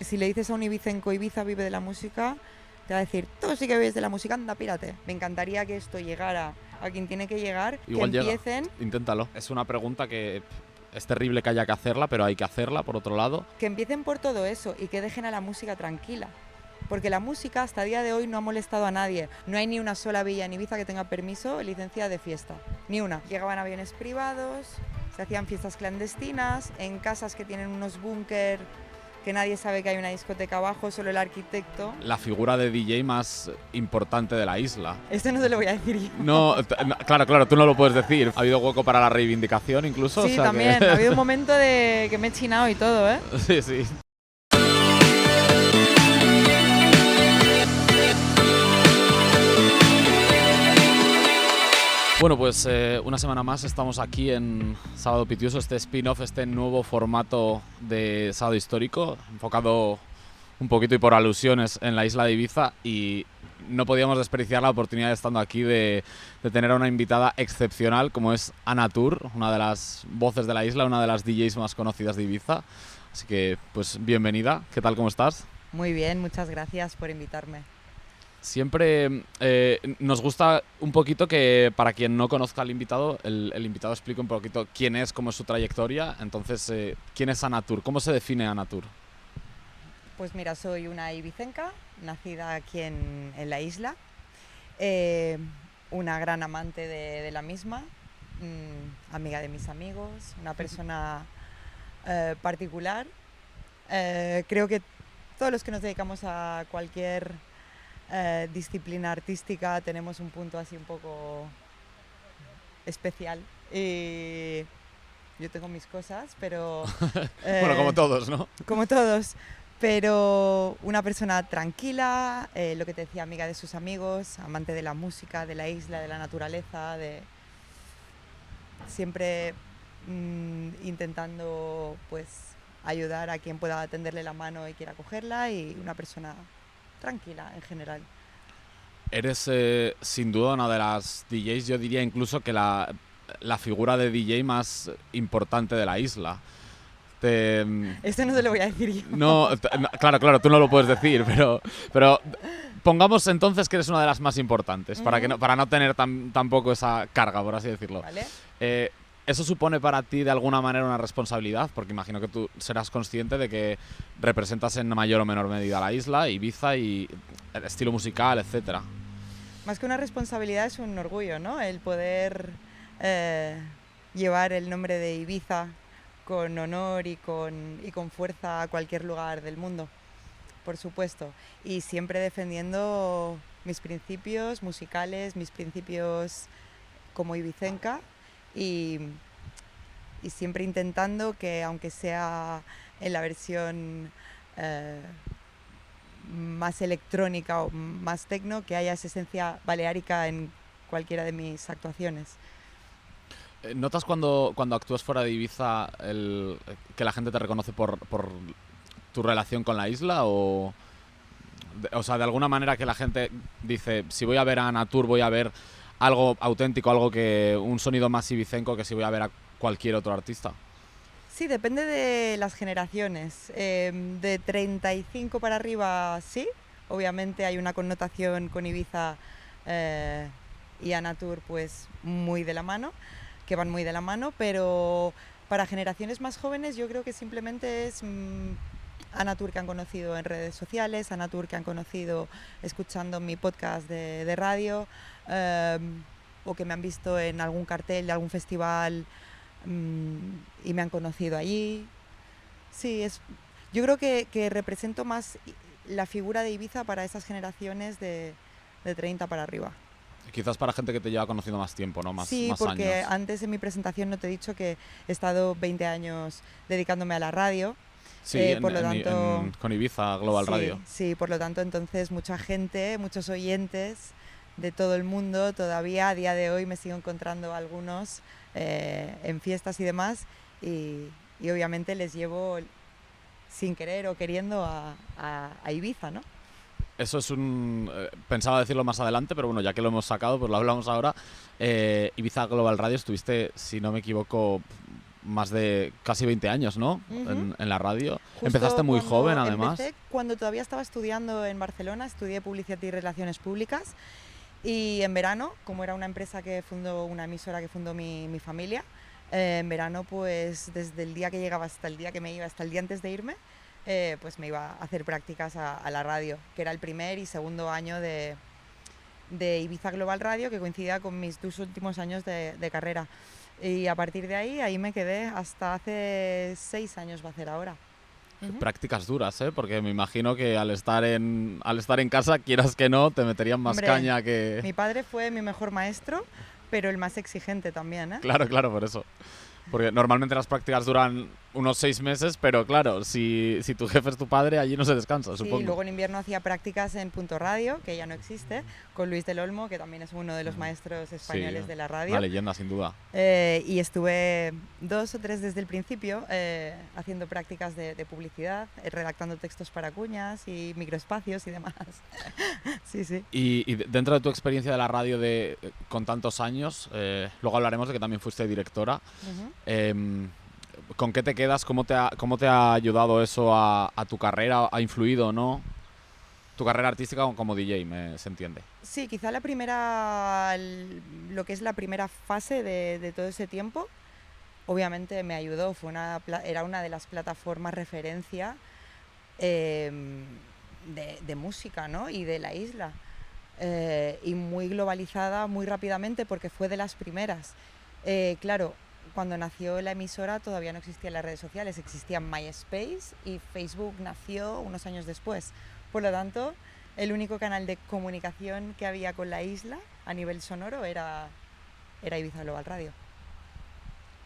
Si le dices a un ibicenco Ibiza vive de la música, te va a decir, tú sí que vives de la música, anda, pírate. Me encantaría que esto llegara a quien tiene que llegar, Igual que llega, empiecen, inténtalo. Es una pregunta que es terrible que haya que hacerla, pero hay que hacerla, por otro lado. que empiecen por todo eso y que dejen a la música tranquila. Porque la música hasta el día de hoy no ha molestado a nadie. No hay ni una sola villa en Ibiza que tenga permiso, licencia de fiesta. Ni una. Llegaban aviones privados, se hacían fiestas clandestinas, en casas que tienen unos búnker que nadie sabe que hay una discoteca abajo, solo el arquitecto. La figura de DJ más importante de la isla. Esto no te lo voy a decir yo. No, claro, tú no lo puedes decir. Ha habido hueco para la reivindicación incluso. Sí, o sea también. que... Ha habido un momento de que me he chinado y todo, ¿eh? Sí, sí. Bueno, pues una semana más estamos aquí en Sábado Pitiuso, este spin-off, este nuevo formato de Sábado Histórico, enfocado un poquito y por alusiones en la isla de Ibiza, y no podíamos desperdiciar la oportunidad estando aquí de tener a una invitada excepcional como es Ana Tur, una de las voces de la isla, una de las DJs más conocidas de Ibiza. Así que, pues, bienvenida. ¿Qué tal? ¿Cómo estás? Muy bien, muchas gracias por invitarme. Siempre nos gusta un poquito que, para quien no conozca al invitado, el invitado explique un poquito quién es, cómo es su trayectoria. Entonces, ¿quién es Ana Tur? ¿Cómo se define Ana Tur? Pues mira, soy una ibicenca, nacida aquí en la isla, una gran amante de la misma, amiga de mis amigos, una persona particular. Creo que todos los que nos dedicamos a cualquier disciplina artística tenemos un punto así un poco especial. Y yo tengo mis cosas, pero... Bueno, como todos, ¿no? Como todos, pero una persona tranquila, lo que te decía, amiga de sus amigos, amante de la música, de la isla, de la naturaleza, de siempre intentando pues ayudar a quien pueda tenderle la mano y quiera cogerla, y una persona tranquila en general. Eres sin duda una de las DJs, yo diría incluso que la figura de DJ más importante de la isla. Esto no te lo voy a decir yo. No, claro, tú no lo puedes decir, pero pongamos entonces que eres una de las más importantes, para no tener tampoco esa carga, por así decirlo. ¿Vale? ¿Eso supone para ti de alguna manera una responsabilidad? Porque imagino que tú serás consciente de que representas en mayor o menor medida la isla, Ibiza y el estilo musical, etcétera. Más que una responsabilidad es un orgullo, ¿no? El poder llevar el nombre de Ibiza con honor y con fuerza a cualquier lugar del mundo, por supuesto. Y siempre defendiendo mis principios musicales, mis principios como ibicenca, y siempre intentando que, aunque sea en la versión más electrónica o más techno, que haya esa esencia baleárica en cualquiera de mis actuaciones. ¿Notas cuando actúas fuera de Ibiza que la gente te reconoce por tu relación con la isla? O sea, de alguna manera que la gente dice, si voy a ver a Ana Tur voy a ver algo auténtico, un sonido más ibicenco que si voy a ver a cualquier otro artista. Sí, depende de las generaciones. De 35 para arriba, sí. Obviamente hay una connotación con Ibiza y Ana Tur pues muy de la mano, que van muy de la mano, pero para generaciones más jóvenes yo creo que simplemente es Ana Tur que han conocido en redes sociales, Ana Tur que han conocido escuchando mi podcast de radio, o que me han visto en algún cartel de algún festival y me han conocido allí. Sí, yo creo que represento más la figura de Ibiza para esas generaciones de 30 para arriba. Quizás para gente que te lleva conociendo más tiempo, ¿no? Sí, más porque años. antes en mi presentación no te he dicho que he estado 20 años dedicándome a la radio. Sí, por lo tanto, con Ibiza Global Radio. Sí, por lo tanto, entonces mucha gente, muchos oyentes de todo el mundo, todavía a día de hoy me sigo encontrando algunos en fiestas y demás, y obviamente les llevo sin querer o queriendo a Ibiza, ¿no? Eso es pensaba decirlo más adelante, pero bueno, ya que lo hemos sacado, pues lo hablamos ahora. Ibiza Global Radio estuviste, si no me equivoco, más de casi 20 años, ¿no? Ujú. En la radio. Justo Empezaste muy cuando joven, además. empecé, cuando todavía estaba estudiando en Barcelona, estudié Publicidad y Relaciones Públicas y en verano, como era una empresa que fundó, una emisora que fundó mi familia, en verano pues desde el día que llegaba hasta el día que me iba, hasta el día antes de irme, pues me iba a hacer prácticas a la radio, que era el primer y segundo año de Ibiza Global Radio, que coincidía con mis 2 últimos años de carrera. Y a partir de ahí me quedé hasta hace 6 años va a ser ahora. Ujú. Prácticas duras, ¿eh? Porque me imagino que al estar en casa, quieras que no, te meterían más Hombre, caña que... mi padre fue mi mejor maestro, pero el más exigente también, ¿eh? Claro, claro, por eso. Porque normalmente las prácticas duran unos 6 meses, pero claro, si tu jefe es tu padre, allí no se descansa, Sí, supongo. luego en invierno hacía prácticas en Punto Radio, que ya no existe, con Luis del Olmo, que también es uno de los maestros españoles de la radio. Una leyenda, sin duda. Y estuve 2 o 3 desde el principio haciendo prácticas de publicidad, redactando textos para cuñas y microespacios y demás. Sí, sí. Y dentro de tu experiencia de la radio con tantos años, luego hablaremos de que también fuiste directora. Ujú. ¿Con qué te quedas? ¿Cómo te ha ayudado eso a tu carrera? ¿Ha influido o no? Tu carrera artística como DJ, se entiende. Sí, quizá lo que es la primera fase de todo ese tiempo, obviamente me ayudó, era una de las plataformas referencia de música, ¿no? Y de la isla. Y muy globalizada muy rápidamente porque fue de las primeras. Claro, cuando nació la emisora todavía no existían las redes sociales, existían MySpace y Facebook nació unos años después. Por lo tanto, el único canal de comunicación que había con la isla a nivel sonoro era Ibiza Global Radio.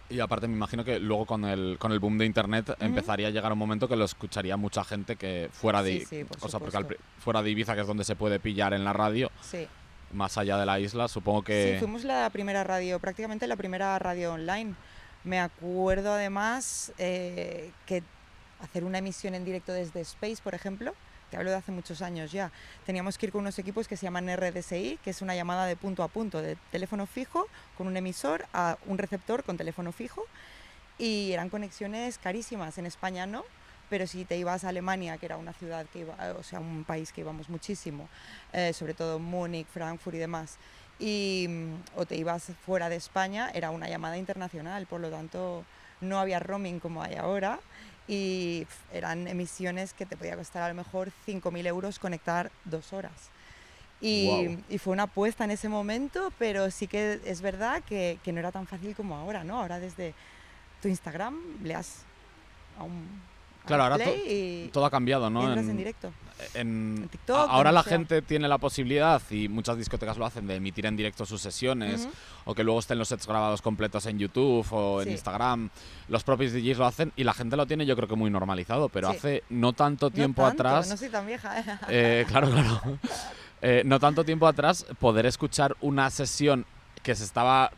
Y aparte me imagino que luego con el boom de internet empezaría a llegar un momento que lo escucharía mucha gente que fuera de, Sí, por o sea, supuesto. porque fuera de Ibiza, que es donde se puede pillar en la radio, Sí. más allá de la isla, supongo que... Sí, fuimos la primera radio, prácticamente la primera radio online. Me acuerdo además que hacer una emisión en directo desde Space, por ejemplo, te hablo de hace muchos años ya, teníamos que ir con unos equipos que se llaman RDSI, que es una llamada de punto a punto, de teléfono fijo con un emisor a un receptor con teléfono fijo, y eran conexiones carísimas. En España no, pero si te ibas a Alemania, que era una ciudad o sea, un país que íbamos muchísimo, sobre todo Múnich, Frankfurt y demás, o te ibas fuera de España, era una llamada internacional, por lo tanto no había roaming como hay ahora, y eran emisiones que te podía costar a lo mejor 5.000 euros conectar 2 horas. Wow. Y fue una apuesta en ese momento, pero sí que es verdad que no era tan fácil como ahora, ¿no? Ahora desde tu Instagram le das Claro, ahora play todo ha cambiado, y ¿no? entras en directo. En TikTok, ahora donde la sea. gente tiene la posibilidad, y muchas discotecas lo hacen, de emitir en directo sus sesiones, Ujú. o que luego estén los sets grabados completos en YouTube o en Sí. Instagram. Los propios DJs lo hacen y la gente lo tiene, yo creo que muy normalizado, pero Sí. hace no tanto tiempo No tanto, atrás... no soy tan vieja. Claro, claro. No tanto tiempo atrás, poder escuchar una sesión que se estaba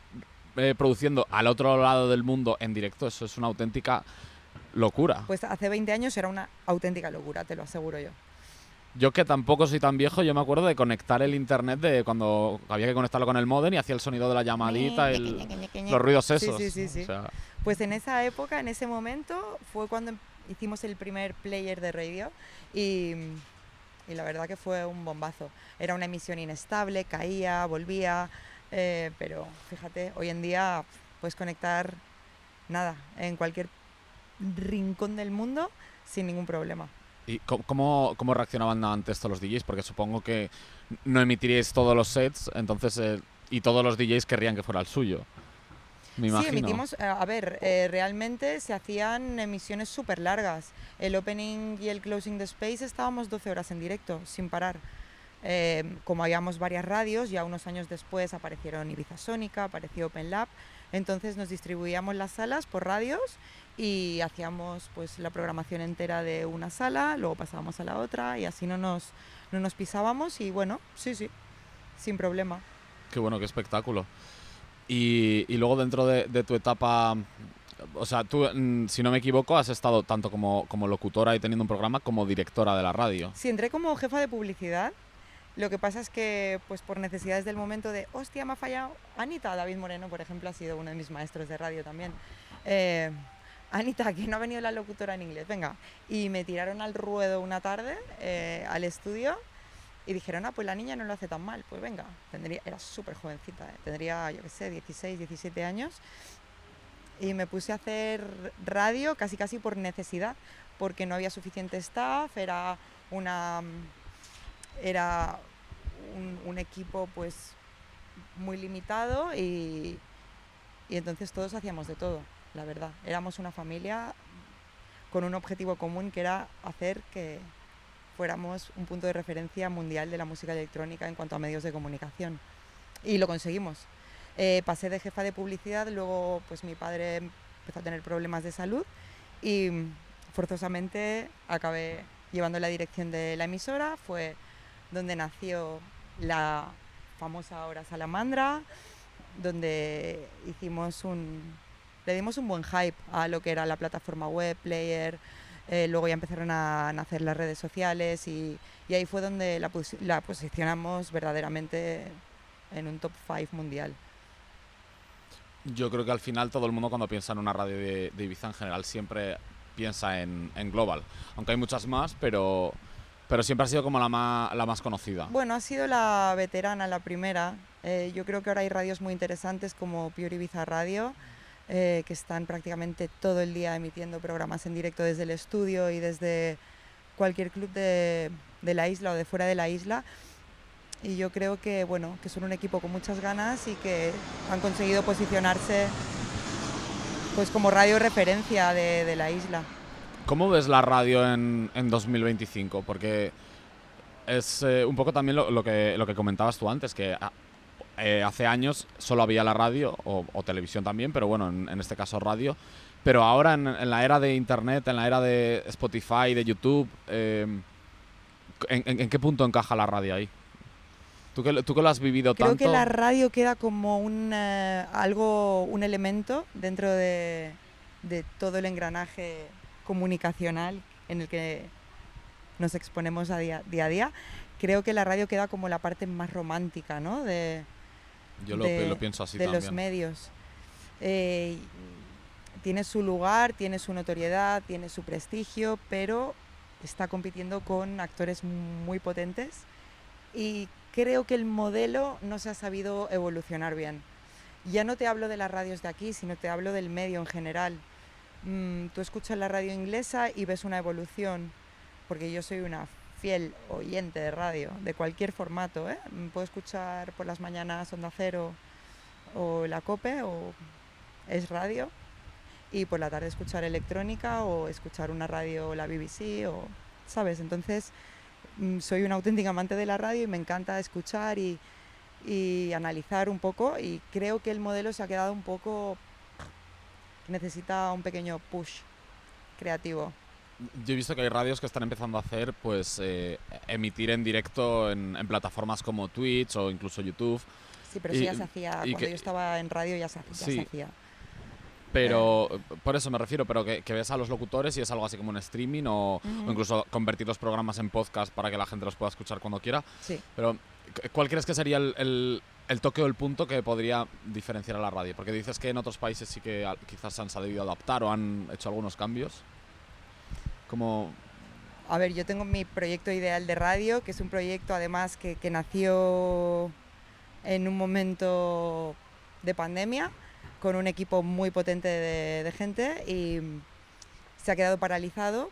produciendo al otro lado del mundo en directo, eso es una auténtica locura. Pues hace 20 años era una auténtica locura, te lo aseguro yo. Yo, que tampoco soy tan viejo, yo me acuerdo de conectar el internet, de cuando había que conectarlo con el módem y hacía el sonido de la llamadita, los ruidos esos. Sí. O sea, Pues en esa época, en ese momento, fue cuando hicimos el primer player de radio y la verdad que fue un bombazo. Era una emisión inestable, caía, volvía, pero fíjate, hoy en día puedes conectar nada en cualquier rincón del mundo sin ningún problema. ¿y cómo reaccionaban antes todos los DJs? Porque supongo que no emitiríais todos los sets, entonces y todos los DJs querrían que fuera el suyo. Me imagino. Sí, emitimos, realmente se hacían emisiones súper largas. El opening y el closing de Space estábamos 12 horas en directo, sin parar. Como habíamos varias radios, ya unos años después aparecieron Ibiza Sónica, apareció Open Lab, entonces nos distribuíamos las salas por radios y hacíamos pues la programación entera de una sala, luego pasábamos a la otra y así no nos pisábamos y bueno, sí, sin problema. Qué bueno, qué espectáculo. Y luego dentro de tu etapa, o sea, tú, si no me equivoco, has estado tanto como locutora y teniendo un programa, como directora de la radio. Sí, entré como jefa de publicidad. Lo que pasa es que, pues por necesidades del momento hostia, me ha fallado Anita, David Moreno, por ejemplo, ha sido uno de mis maestros de radio también. eh, Anita, que no ha venido la locutora en inglés, venga. Y me tiraron al ruedo una tarde al estudio y dijeron, pues la niña no lo hace tan mal, pues venga. Era súper jovencita, tendría, yo qué sé, 16, 17 años. Y me puse a hacer radio casi por necesidad, porque no había suficiente staff, era un equipo pues muy limitado y entonces todos hacíamos de todo, la verdad. Éramos una familia con un objetivo común, que era hacer que fuéramos un punto de referencia mundial de la música electrónica en cuanto a medios de comunicación. Y lo conseguimos. Pasé de jefa de publicidad, luego pues mi padre empezó a tener problemas de salud y forzosamente acabé llevando la dirección de la emisora. Fue donde nació la famosa ahora Salamandra, donde le dimos un buen hype a lo que era la plataforma web, player. Luego ya empezaron a nacer las redes sociales y ahí fue donde la posicionamos verdaderamente en un top 5 mundial. Yo creo que al final todo el mundo, cuando piensa en una radio de Ibiza en general, siempre piensa en Global. Aunque hay muchas más, pero siempre ha sido como la más conocida. Bueno, ha sido la veterana, la primera. Yo creo que ahora hay radios muy interesantes como Pure Ibiza Radio, que están prácticamente todo el día emitiendo programas en directo desde el estudio y desde cualquier club de la isla o de fuera de la isla. Y yo creo que, bueno, que son un equipo con muchas ganas y que han conseguido posicionarse pues como radio referencia de la isla. ¿Cómo ves la radio en 2025? Porque es un poco también lo que comentabas tú antes, que hace años solo había la radio, o televisión también, pero bueno, en este caso radio. Pero ahora en la era de Internet, en la era de Spotify, de YouTube, ¿en qué punto encaja la radio ahí? ¿Tú que lo has vivido tanto? Creo que la radio queda como un elemento dentro de todo el engranaje comunicacional en el que nos exponemos día a día. Creo que la radio queda como la parte más romántica, ¿no? Yo lo pienso así de también. Los medios. Tiene su lugar, tiene su notoriedad, tiene su prestigio, pero está compitiendo con actores muy potentes y creo que el modelo no se ha sabido evolucionar bien. Ya no te hablo de las radios de aquí, sino te hablo del medio en general. Tú escuchas la radio inglesa y ves una evolución, porque yo soy una fiel oyente de radio, de cualquier formato, ¿eh? Puedo escuchar por las mañanas Onda Cero o la COPE o Es Radio, y por la tarde escuchar electrónica o escuchar una radio, la BBC, o, ¿sabes? Entonces soy una auténtica amante de la radio y me encanta escuchar y analizar un poco, y creo que el modelo se ha quedado un poco... necesita un pequeño push creativo. Yo he visto que hay radios que están empezando a hacer, pues, emitir en directo en plataformas como Twitch o incluso YouTube. Sí, pero eso ya se hacía, cuando yo estaba en radio ya se hacía. Pero, por eso me refiero, pero que ves a los locutores y es algo así como un streaming o incluso convertir los programas en podcast para que la gente los pueda escuchar cuando quiera. Sí. Pero, ¿cuál crees que sería el toque o el punto que podría diferenciar a la radio? Porque dices que en otros países sí que quizás se han sabido adaptar o han hecho algunos cambios. Como... A ver, yo tengo mi proyecto ideal de radio, que es un proyecto además que nació en un momento de pandemia, con un equipo muy potente de gente, y se ha quedado paralizado.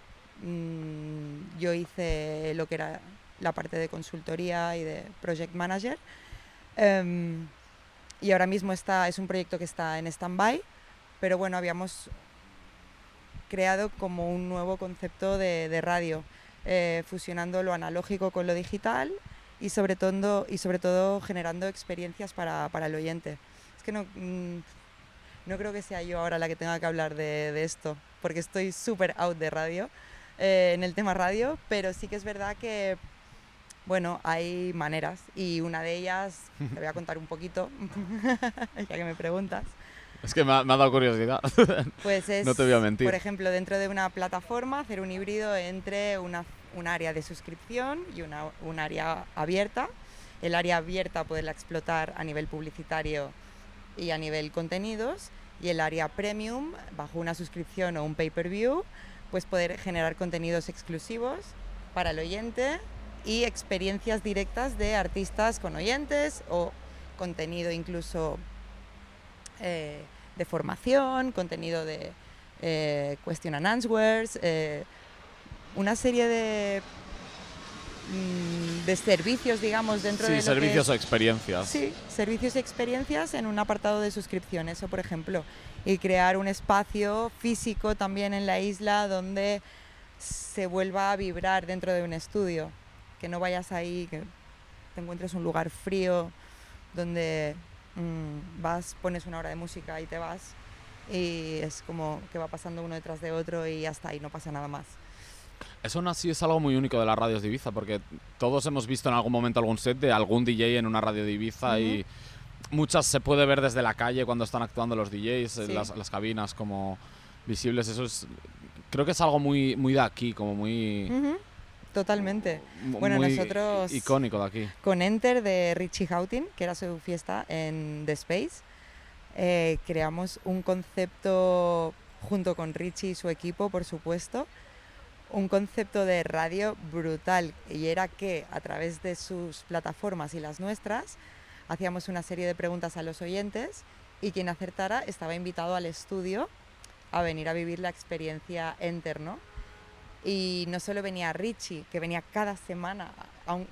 Yo hice lo que era la parte de consultoría y de project manager, y ahora mismo es un proyecto que está en stand-by, pero bueno, habíamos creado como un nuevo concepto de radio, fusionando lo analógico con lo digital y sobre todo generando experiencias para el oyente. Es que no creo que sea yo ahora la que tenga que hablar de esto, porque estoy súper out de radio, en el tema radio, pero sí que es verdad que, bueno, hay maneras, y una de ellas, te voy a contar un poquito, ya que me preguntas. Es que me ha dado curiosidad. Pues es, no te voy a mentir. Por ejemplo, dentro de una plataforma, hacer un híbrido entre un área de suscripción y un área abierta. El área abierta poderla explotar a nivel publicitario y a nivel contenidos, Y el área premium, bajo una suscripción o un pay-per-view, pues poder generar contenidos exclusivos para el oyente y experiencias directas de artistas con oyentes o contenido incluso de formación, contenido de question and answers, una serie de servicios, digamos, dentro de lo servicios que o experiencias. Sí, servicios y experiencias en un apartado de suscripción, eso por ejemplo. Y crear un espacio físico también en la isla donde se vuelva a vibrar dentro de un estudio. Que no vayas ahí, que te encuentres un lugar frío donde vas, pones una hora de música y te vas. Y es como que va pasando uno detrás de otro y hasta ahí no pasa nada más. Eso aún así es algo muy único de las radios de Ibiza, porque todos hemos visto en algún momento algún set de algún DJ en una radio de Ibiza y muchas se puede ver desde la calle cuando están actuando los DJs, Sí. las cabinas como visibles. Eso es, creo que es algo muy de aquí, como muy... Totalmente. Bueno, muy nosotros icónico de aquí. con Enter de Richie Houghton, que era su fiesta en The Space, creamos un concepto junto con Richie y su equipo, por supuesto, un concepto de radio brutal, y era que a través de sus plataformas y las nuestras hacíamos una serie de preguntas a los oyentes y quien acertara estaba invitado al estudio a venir a vivir la experiencia Enter, ¿no? Y no solo venía Richie, que venía cada semana,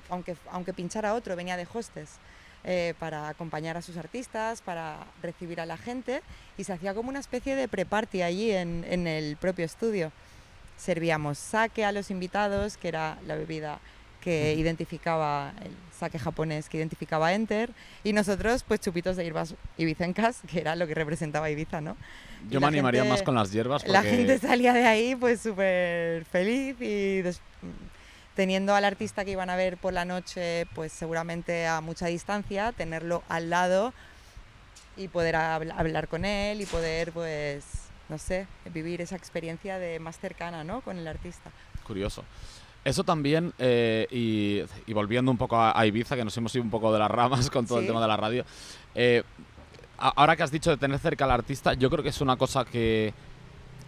aunque pinchara otro, venía de hostess para acompañar a sus artistas, para recibir a la gente, y se hacía como una especie de pre-party allí en el propio estudio. Servíamos sake a los invitados, que era la bebida que identificaba, el sake japonés que identificaba Enter, y nosotros pues chupitos de hierbas ibicencas, que era lo que representaba Ibiza, ¿no? Yo me animaría más con las hierbas porque... La gente salía de ahí pues súper feliz y teniendo al artista que iban a ver por la noche pues seguramente a mucha distancia, tenerlo al lado y poder hablar con él y poder pues, no sé, vivir esa experiencia de más cercana, ¿no? Con el artista. Curioso. Eso también, y volviendo un poco a Ibiza, que nos hemos ido un poco de las ramas con todo el tema de la radio, ahora que has dicho de tener cerca al artista, yo creo que es una cosa que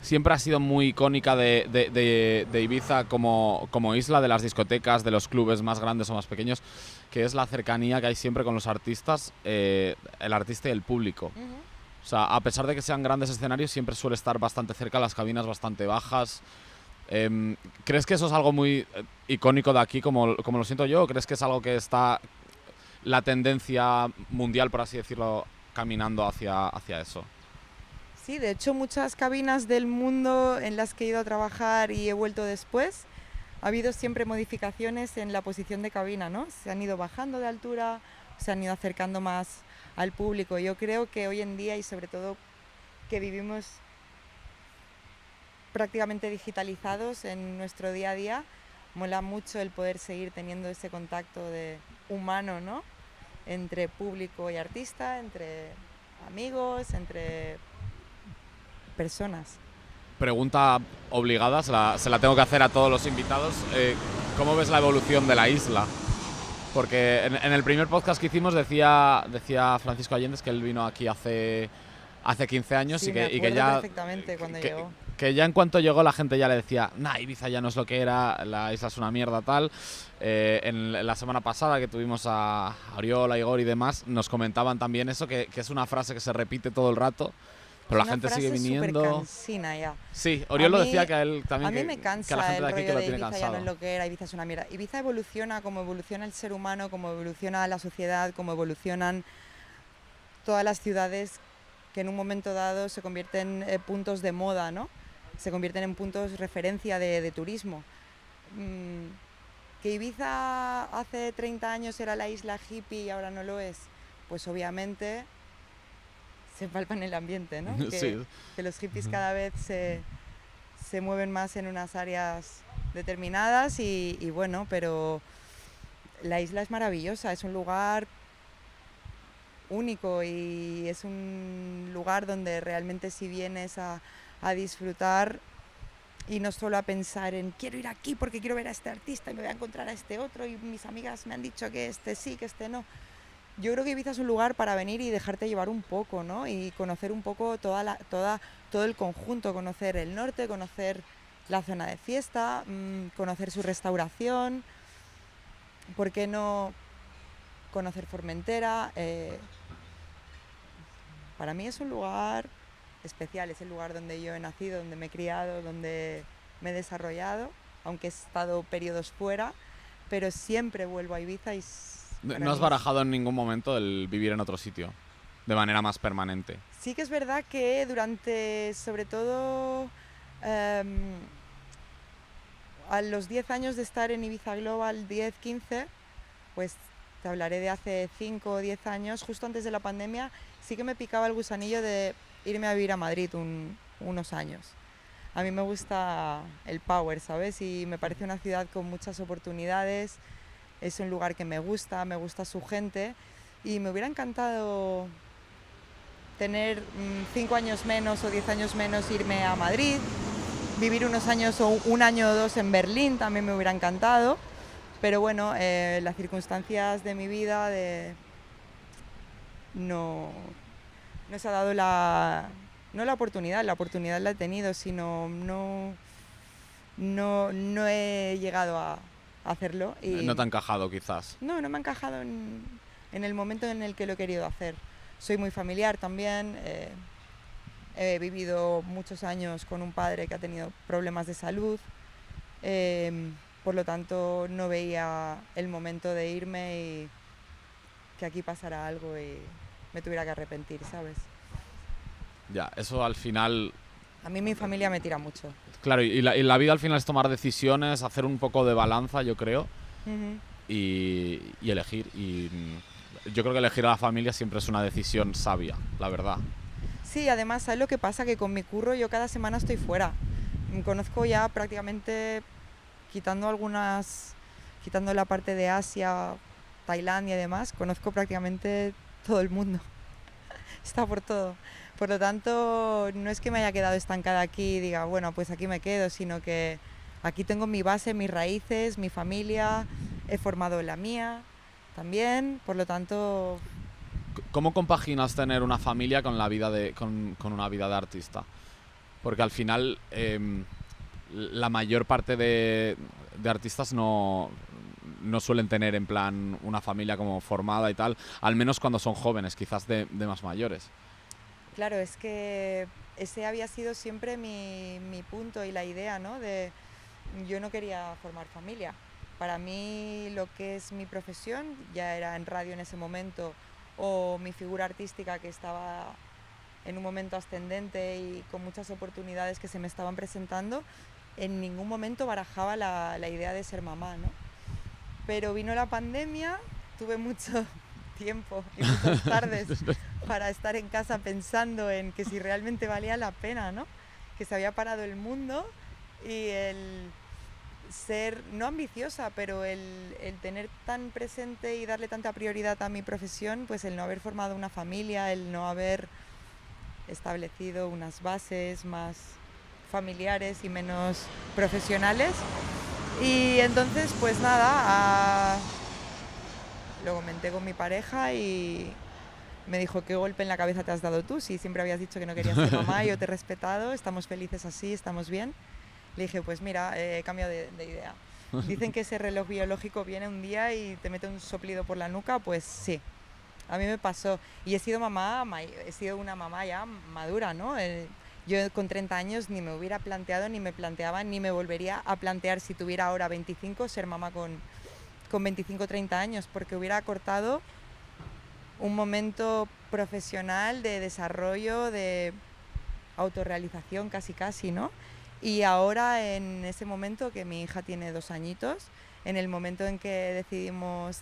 siempre ha sido muy icónica de Ibiza como isla, de las discotecas, de los clubes más grandes o más pequeños, que es la cercanía que hay siempre con los artistas, el artista y el público. O sea, a pesar de que sean grandes escenarios, siempre suele estar bastante cerca, las cabinas bastante bajas. ¿Crees que eso es algo muy icónico de aquí, como lo siento yo, o crees que es algo que está la tendencia mundial, por así decirlo, caminando hacia eso? Sí, de hecho muchas cabinas del mundo en las que he ido a trabajar y he vuelto después, ha habido siempre modificaciones en la posición de cabina, ¿no? Se han ido bajando de altura, se han ido acercando más al público. Yo creo que hoy en día, y sobre todo que vivimos prácticamente digitalizados en nuestro día a día, mola mucho el poder seguir teniendo ese contacto humano, ¿no? Entre público y artista, entre amigos, entre personas. Pregunta obligada, se la tengo que hacer a todos los invitados. ¿Cómo ves la evolución de la isla? Porque en el primer podcast que hicimos decía Francisco Allendez que él vino aquí hace 15 años, Sí, y me que ya... perfectamente cuando llegó. Que ya en cuanto llegó la gente ya le decía, nah, Ibiza ya no es lo que era, la isla es una mierda, tal. En la semana pasada que tuvimos a Oriol, a Igor y demás, nos comentaban también eso, que es una frase que se repite todo el rato, pero la gente sigue viniendo. Súper cansina ya. Sí, Oriol lo decía que a él también. A mí me cansa que la gente el de aquí rollo que lo de tiene Ibiza cansado. ya no es lo que era, Ibiza es una mierda. Ibiza evoluciona como evoluciona el ser humano, como evoluciona la sociedad, como evolucionan todas las ciudades que en un momento dado se convierten en puntos de moda, ¿no? Se convierten en puntos referencia de turismo. ¿Que Ibiza hace 30 años era la isla hippie y ahora no lo es? Pues obviamente se palpa en el ambiente, ¿no? Que los hippies cada vez se mueven más en unas áreas determinadas y bueno, pero la isla es maravillosa, es un lugar único y es un lugar donde realmente si vienes a disfrutar y no solo a pensar en quiero ir aquí porque quiero ver a este artista y me voy a encontrar a este otro y mis amigas me han dicho que este sí, que este no. yo creo que Ibiza es un lugar para venir y dejarte llevar un poco, ¿no? Y conocer un poco todo el conjunto, conocer el norte, conocer la zona de fiesta, conocer su restauración, ¿por qué no conocer Formentera? Para mí es un lugar especial, es el lugar donde yo he nacido, donde me he criado, donde me he desarrollado, aunque he estado periodos fuera, pero siempre vuelvo a Ibiza y ¿No has barajado en ningún momento el vivir en otro sitio de manera más permanente? Sí que es verdad que durante, sobre todo, a los 10 años de estar en Ibiza Global, 10, 15, pues te hablaré de hace 5 o 10 años, justo antes de la pandemia, sí que me picaba el gusanillo de irme a vivir a Madrid unos años. A mí me gusta el power, ¿sabes? Y me parece una ciudad con muchas oportunidades, es un lugar que me gusta su gente y me hubiera encantado tener 5 años menos o 10 años menos, irme a Madrid, vivir unos años o un año o dos en Berlín, también me hubiera encantado, pero bueno, las circunstancias de mi vida no se ha dado no la oportunidad la he tenido, sino no he llegado a hacerlo. Y ¿No te ha encajado quizás? no me ha encajado en el momento en el que lo he querido hacer. Soy muy familiar también, he vivido muchos años con un padre que ha tenido problemas de salud, por lo tanto no veía el momento de irme y que aquí pasara algo y me tuviera que arrepentir, ¿sabes? Ya, eso al final... A mí mi familia me tira mucho. Claro, y la vida al final es tomar decisiones, hacer un poco de balanza, yo creo, y elegir. Y yo creo que elegir a la familia siempre es una decisión sabia, la verdad. Sí, además, ¿sabes lo que pasa? Que con mi curro yo cada semana estoy fuera. Conozco ya prácticamente, quitando la parte de Asia, Tailandia y demás, conozco prácticamente todo el mundo. Está por todo. Por lo tanto, no es que me haya quedado estancada aquí y diga, bueno, pues aquí me quedo, sino que aquí tengo mi base, mis raíces, mi familia, he formado la mía también, por lo tanto... ¿Cómo compaginas tener una familia con con una vida de artista? Porque al final la mayor parte de artistas no suelen tener en plan una familia como formada y tal, al menos cuando son jóvenes, quizás de más mayores. Claro, es que ese había sido siempre mi punto y la idea, ¿no? Yo no quería formar familia. Para mí lo que es mi profesión, ya era en radio en ese momento, o mi figura artística que estaba en un momento ascendente y con muchas oportunidades que se me estaban presentando, en ningún momento barajaba la idea de ser mamá, ¿no? Pero vino la pandemia, tuve mucho tiempo y muchas tardes para estar en casa pensando en que si realmente valía la pena, ¿no? Que se había parado el mundo y el ser, no ambiciosa, pero el tener tan presente y darle tanta prioridad a mi profesión, pues el no haber formado una familia, el no haber establecido unas bases más familiares y menos profesionales. Y entonces, pues nada, lo comenté con mi pareja y me dijo, ¿qué golpe en la cabeza te has dado tú? Si siempre habías dicho que no querías ser mamá, yo te he respetado, estamos felices así, estamos bien. Le dije, pues mira, he cambiado de idea. Dicen que ese reloj biológico viene un día y te mete un soplido por la nuca, pues sí, a mí me pasó. Y he sido una mamá ya madura, ¿no? Yo con 30 años ni me hubiera planteado, ni me planteaba, ni me volvería a plantear si tuviera ahora 25, ser mamá con 25 o 30 años, porque hubiera cortado un momento profesional de desarrollo, de autorrealización casi, ¿no? Y ahora en ese momento que mi hija tiene 2 añitos, en el momento en que decidimos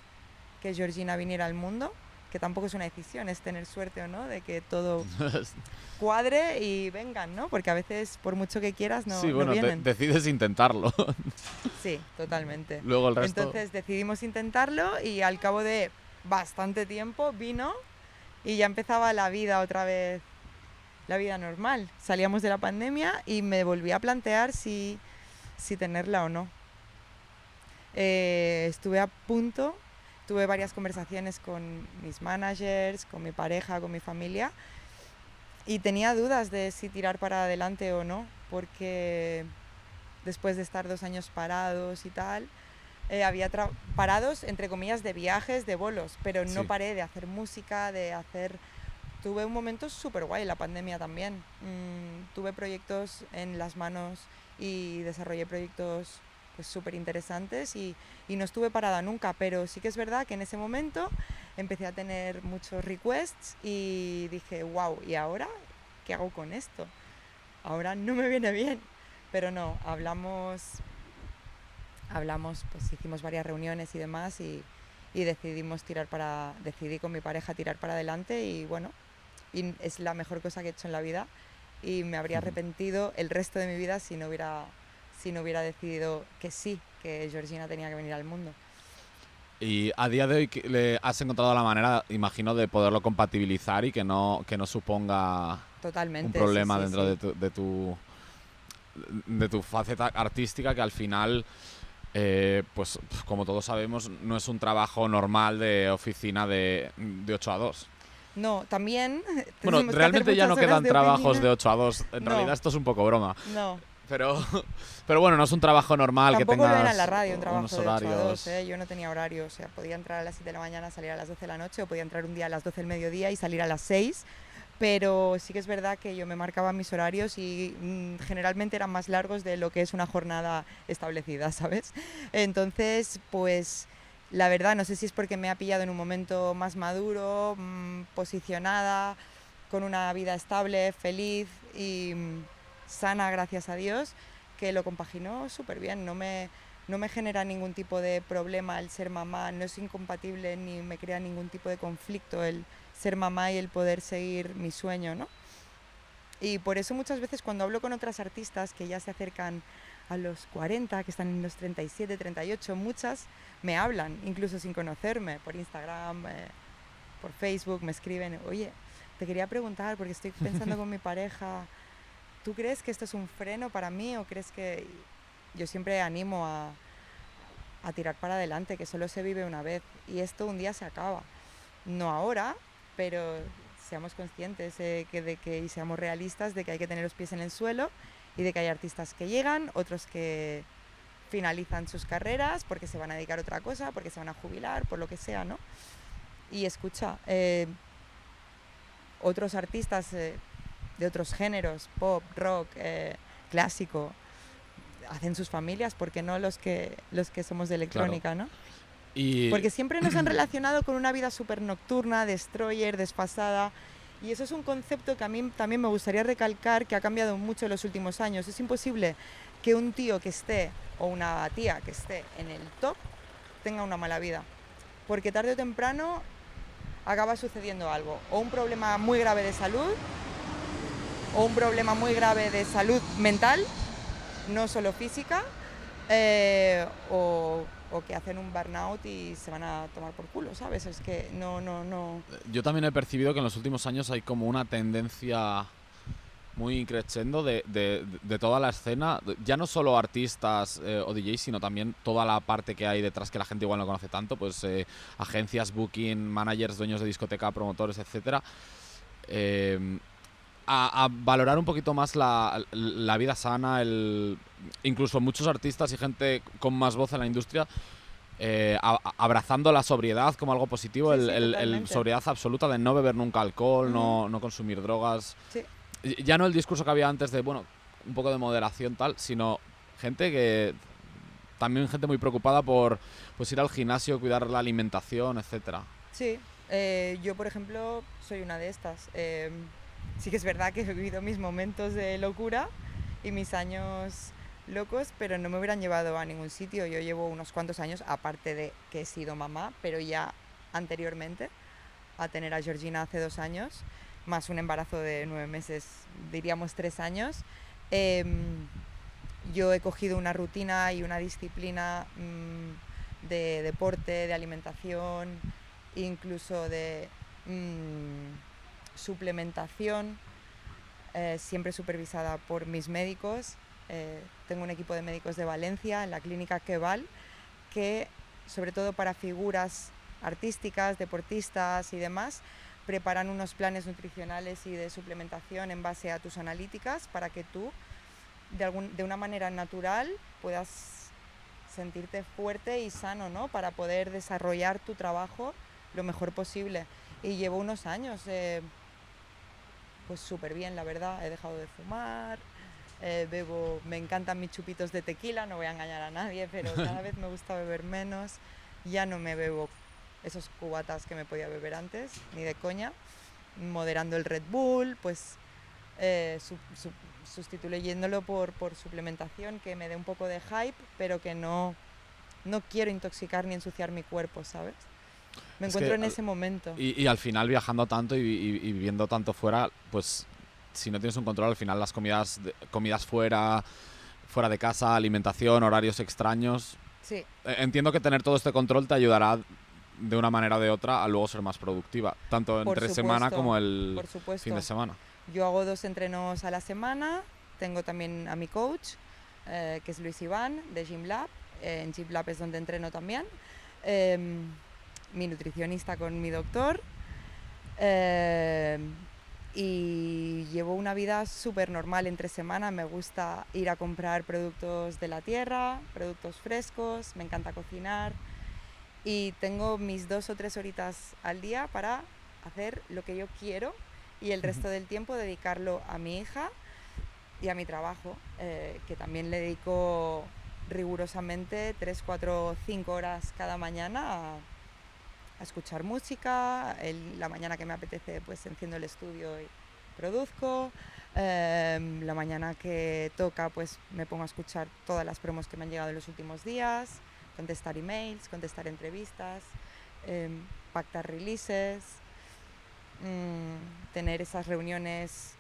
que Georgina viniera al mundo, que tampoco es una decisión, es tener suerte o no, de que todo cuadre y vengan, ¿no? Porque a veces, por mucho que quieras, no, sí, bueno, no vienen. Decides intentarlo. Sí, totalmente. Luego el resto... Entonces decidimos intentarlo y al cabo de bastante tiempo vino y ya empezaba la vida otra vez, la vida normal. Salíamos de la pandemia y me volví a plantear si tuve tuve varias conversaciones con mis managers, con mi pareja, con mi familia, y tenía dudas de si tirar para adelante o no, porque después de estar 2 años parados y tal, había parados, entre comillas, de viajes, de bolos, pero no Sí. paré de hacer música, de hacer... Tuve un momento súper guay, la pandemia también. Tuve proyectos en las manos y desarrollé proyectos pues súper interesantes y no estuve parada nunca, pero sí que es verdad que en ese momento empecé a tener muchos requests y dije, wow, ¿y ahora qué hago con esto? Ahora no me viene bien, pero no, hablamos, pues hicimos varias reuniones y demás y decidí con mi pareja tirar para adelante y bueno, y es la mejor cosa que he hecho en la vida y me habría arrepentido el resto de mi vida si no hubiera decidido que sí, que Georgina tenía que venir al mundo. Y a día de hoy le has encontrado la manera, imagino, de poderlo compatibilizar y que no suponga un Totalmente, sí, problema sí, dentro sí. de tu faceta artística, que al final, pues como todos sabemos, no es un trabajo normal de oficina de 8 a 2. No, también Bueno, tenemos que hacer realmente ya no muchas horas quedan de trabajos oficina. de 8 a 2. En realidad No, esto es un poco broma. no. Pero, pero bueno, no es un trabajo normal que Tampoco lo era en la tengas radio, un unos trabajo de 8 a 2, horarios. ¿eh? Yo no tenía horario, o sea, podía entrar a las 7 de la mañana, salir a las 12 de la noche, o podía entrar un día a las 12 del mediodía y salir a las 6, pero sí que es verdad que yo me marcaba mis horarios y generalmente eran más largos de lo que es una jornada establecida, ¿sabes? Entonces, pues la verdad, no sé si es porque me ha pillado en un momento más maduro, posicionada, con una vida estable, feliz y sana, gracias a Dios, que lo compaginó súper bien. No me genera ningún tipo de problema el ser mamá, no es incompatible ni me crea ningún tipo de conflicto el ser mamá y el poder seguir mi sueño, ¿no? Y por eso muchas veces cuando hablo con otras artistas que ya se acercan a los 40, que están en los 37, 38, muchas me hablan, incluso sin conocerme, por Instagram, por Facebook, me escriben, oye, te quería preguntar, porque estoy pensando con mi pareja, ¿tú crees que esto es un freno para mí o crees que...? Yo siempre animo a tirar para adelante, que solo se vive una vez y esto un día se acaba. No ahora, pero seamos conscientes y seamos realistas de que hay que tener los pies en el suelo y de que hay artistas que llegan, otros que finalizan sus carreras porque se van a dedicar a otra cosa, porque se van a jubilar, por lo que sea, ¿no? Y escucha, otros artistas de otros géneros, pop, rock, clásico, hacen sus familias, ¿por qué no los que somos de Claro. electrónica, ¿no? Y Porque siempre nos han relacionado con una vida súper nocturna, destroyer, desfasada. Y eso es un concepto que a mí también me gustaría recalcar, que ha cambiado mucho en los últimos años. Es imposible que un tío que esté, o una tía que esté en el top, tenga una mala vida. Porque tarde o temprano acaba sucediendo algo. O un problema muy grave de salud, o un problema muy grave de salud mental, no solo física, o que hacen un burnout y se van a tomar por culo, ¿sabes? Es que no. yo también he percibido que en los últimos años hay como una tendencia muy crescendo de toda la escena, ya no solo artistas o DJs, sino también toda la parte que hay detrás que la gente igual no conoce tanto, pues agencias, booking, managers, dueños de discoteca, promotores, etcétera, a valorar un poquito más la vida sana, incluso muchos artistas y gente con más voz en la industria abrazando la sobriedad como algo positivo, Sí, sí, el totalmente. sobriedad absoluta de no beber nunca alcohol, no consumir drogas. Sí, Ya no el discurso que había antes de, bueno, un poco de moderación tal, sino gente que también gente muy preocupada por pues ir al gimnasio, cuidar la alimentación, etcétera. sí. Yo, por ejemplo, soy una de estas. Sí que es verdad que he vivido mis momentos de locura y mis años locos, pero no me hubieran llevado a ningún sitio. Yo llevo unos cuantos años, aparte de que he sido mamá, pero ya anteriormente a tener a Georgina hace 2 años, más un embarazo de 9 meses, diríamos 3 años. Yo he cogido una rutina y una disciplina de deporte, de alimentación, incluso de suplementación, siempre supervisada por mis médicos. Tengo un equipo de médicos de Valencia, en la clínica Keval, que sobre todo para figuras artísticas, deportistas y demás, preparan unos planes nutricionales y de suplementación en base a tus analíticas para que tú, de una manera natural, puedas sentirte fuerte y sano, ¿no? Para poder desarrollar tu trabajo lo mejor posible. Y llevo unos años pues súper bien, la verdad. He dejado de fumar, bebo, me encantan mis chupitos de tequila, no voy a engañar a nadie, pero cada vez me gusta beber menos. Ya no me bebo esos cubatas que me podía beber antes, ni de coña, moderando el Red Bull, pues sustituyéndolo por suplementación que me dé un poco de hype, pero que no quiero intoxicar ni ensuciar mi cuerpo, ¿sabes? Me encuentro en ese momento. Y al final, viajando tanto y viviendo tanto fuera, pues si no tienes un control, al final las comidas fuera de casa, alimentación, horarios extraños. Sí. Entiendo que tener todo este control te ayudará de una manera o de otra a luego ser más productiva, tanto entre semana como el fin de semana. Yo hago 2 entrenos a la semana, tengo también a mi coach, que es Luis Iván, de Gym Lab. En Gym Lab es donde entreno también. Mi nutricionista con mi doctor. Y llevo una vida súper normal entre semana. Me gusta ir a comprar productos de la tierra, productos frescos, me encanta cocinar. Y tengo mis 2 o 3 horitas al día para hacer lo que yo quiero y el resto del tiempo dedicarlo a mi hija y a mi trabajo, que también le dedico rigurosamente 3, 4, 5 horas cada mañana a escuchar música. La mañana que me apetece pues enciendo el estudio y produzco. La mañana que toca pues me pongo a escuchar todas las promos que me han llegado en los últimos días, contestar emails, contestar entrevistas, pactar releases, tener esas reuniones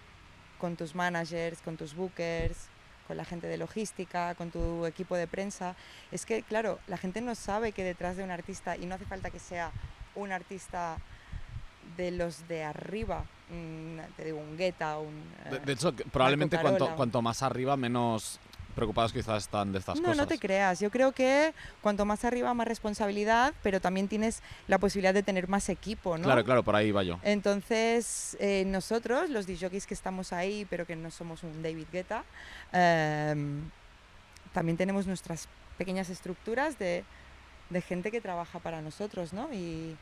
con tus managers, con tus bookers, con la gente de logística, con tu equipo de prensa. Es que, claro, la gente no sabe que detrás de un artista, y no hace falta que sea un artista de los de arriba, te digo, un Guetta, de hecho, probablemente cuanto más arriba, menos preocupados quizás están de estas cosas. No te creas. Yo creo que cuanto más arriba, más responsabilidad, pero también tienes la posibilidad de tener más equipo, ¿no? Claro, por ahí va yo. Entonces, nosotros, los discjockeys que estamos ahí, pero que no somos un David Guetta, también tenemos nuestras pequeñas estructuras de gente que trabaja para nosotros, ¿no? Y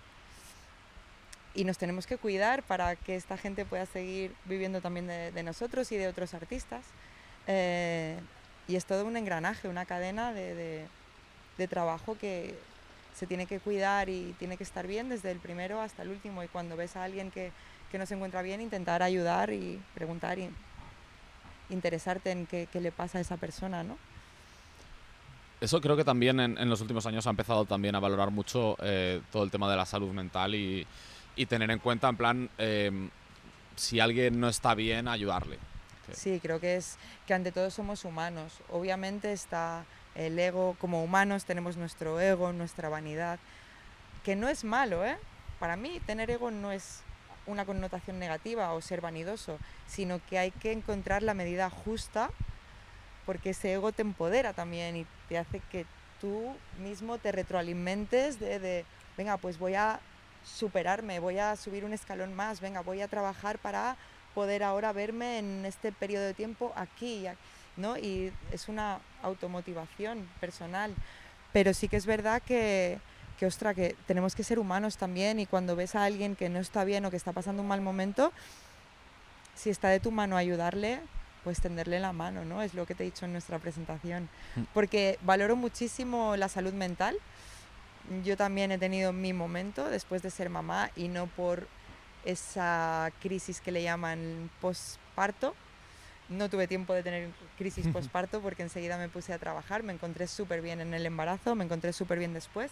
nos tenemos que cuidar para que esta gente pueda seguir viviendo también de nosotros y de otros artistas. Y es todo un engranaje, una cadena de trabajo que se tiene que cuidar y tiene que estar bien desde el primero hasta el último. Y cuando ves a alguien que no se encuentra bien, intentar ayudar y preguntar y interesarte en qué le pasa a esa persona, ¿no? Eso creo que también en los últimos años ha empezado también a valorar mucho todo el tema de la salud mental y tener en cuenta, en plan, si alguien no está bien, ayudarle. Sí, creo que es que ante todo somos humanos. Obviamente está el ego, como humanos tenemos nuestro ego, nuestra vanidad, que no es malo, ¿eh? Para mí tener ego no es una connotación negativa o ser vanidoso, sino que hay que encontrar la medida justa, porque ese ego te empodera también y te hace que tú mismo te retroalimentes de venga, pues voy a superarme, voy a subir un escalón más, venga, voy a trabajar para poder ahora verme en este periodo de tiempo aquí, ¿no? Y es una automotivación personal, pero sí que es verdad que tenemos que ser humanos también, y cuando ves a alguien que no está bien o que está pasando un mal momento, si está de tu mano ayudarle, pues tenderle la mano, ¿no? Es lo que te he dicho en nuestra presentación, porque valoro muchísimo la salud mental. Yo también he tenido mi momento después de ser mamá, y no por esa crisis que le llaman posparto. No tuve tiempo de tener crisis posparto porque enseguida me puse a trabajar, me encontré súper bien en el embarazo, me encontré súper bien después,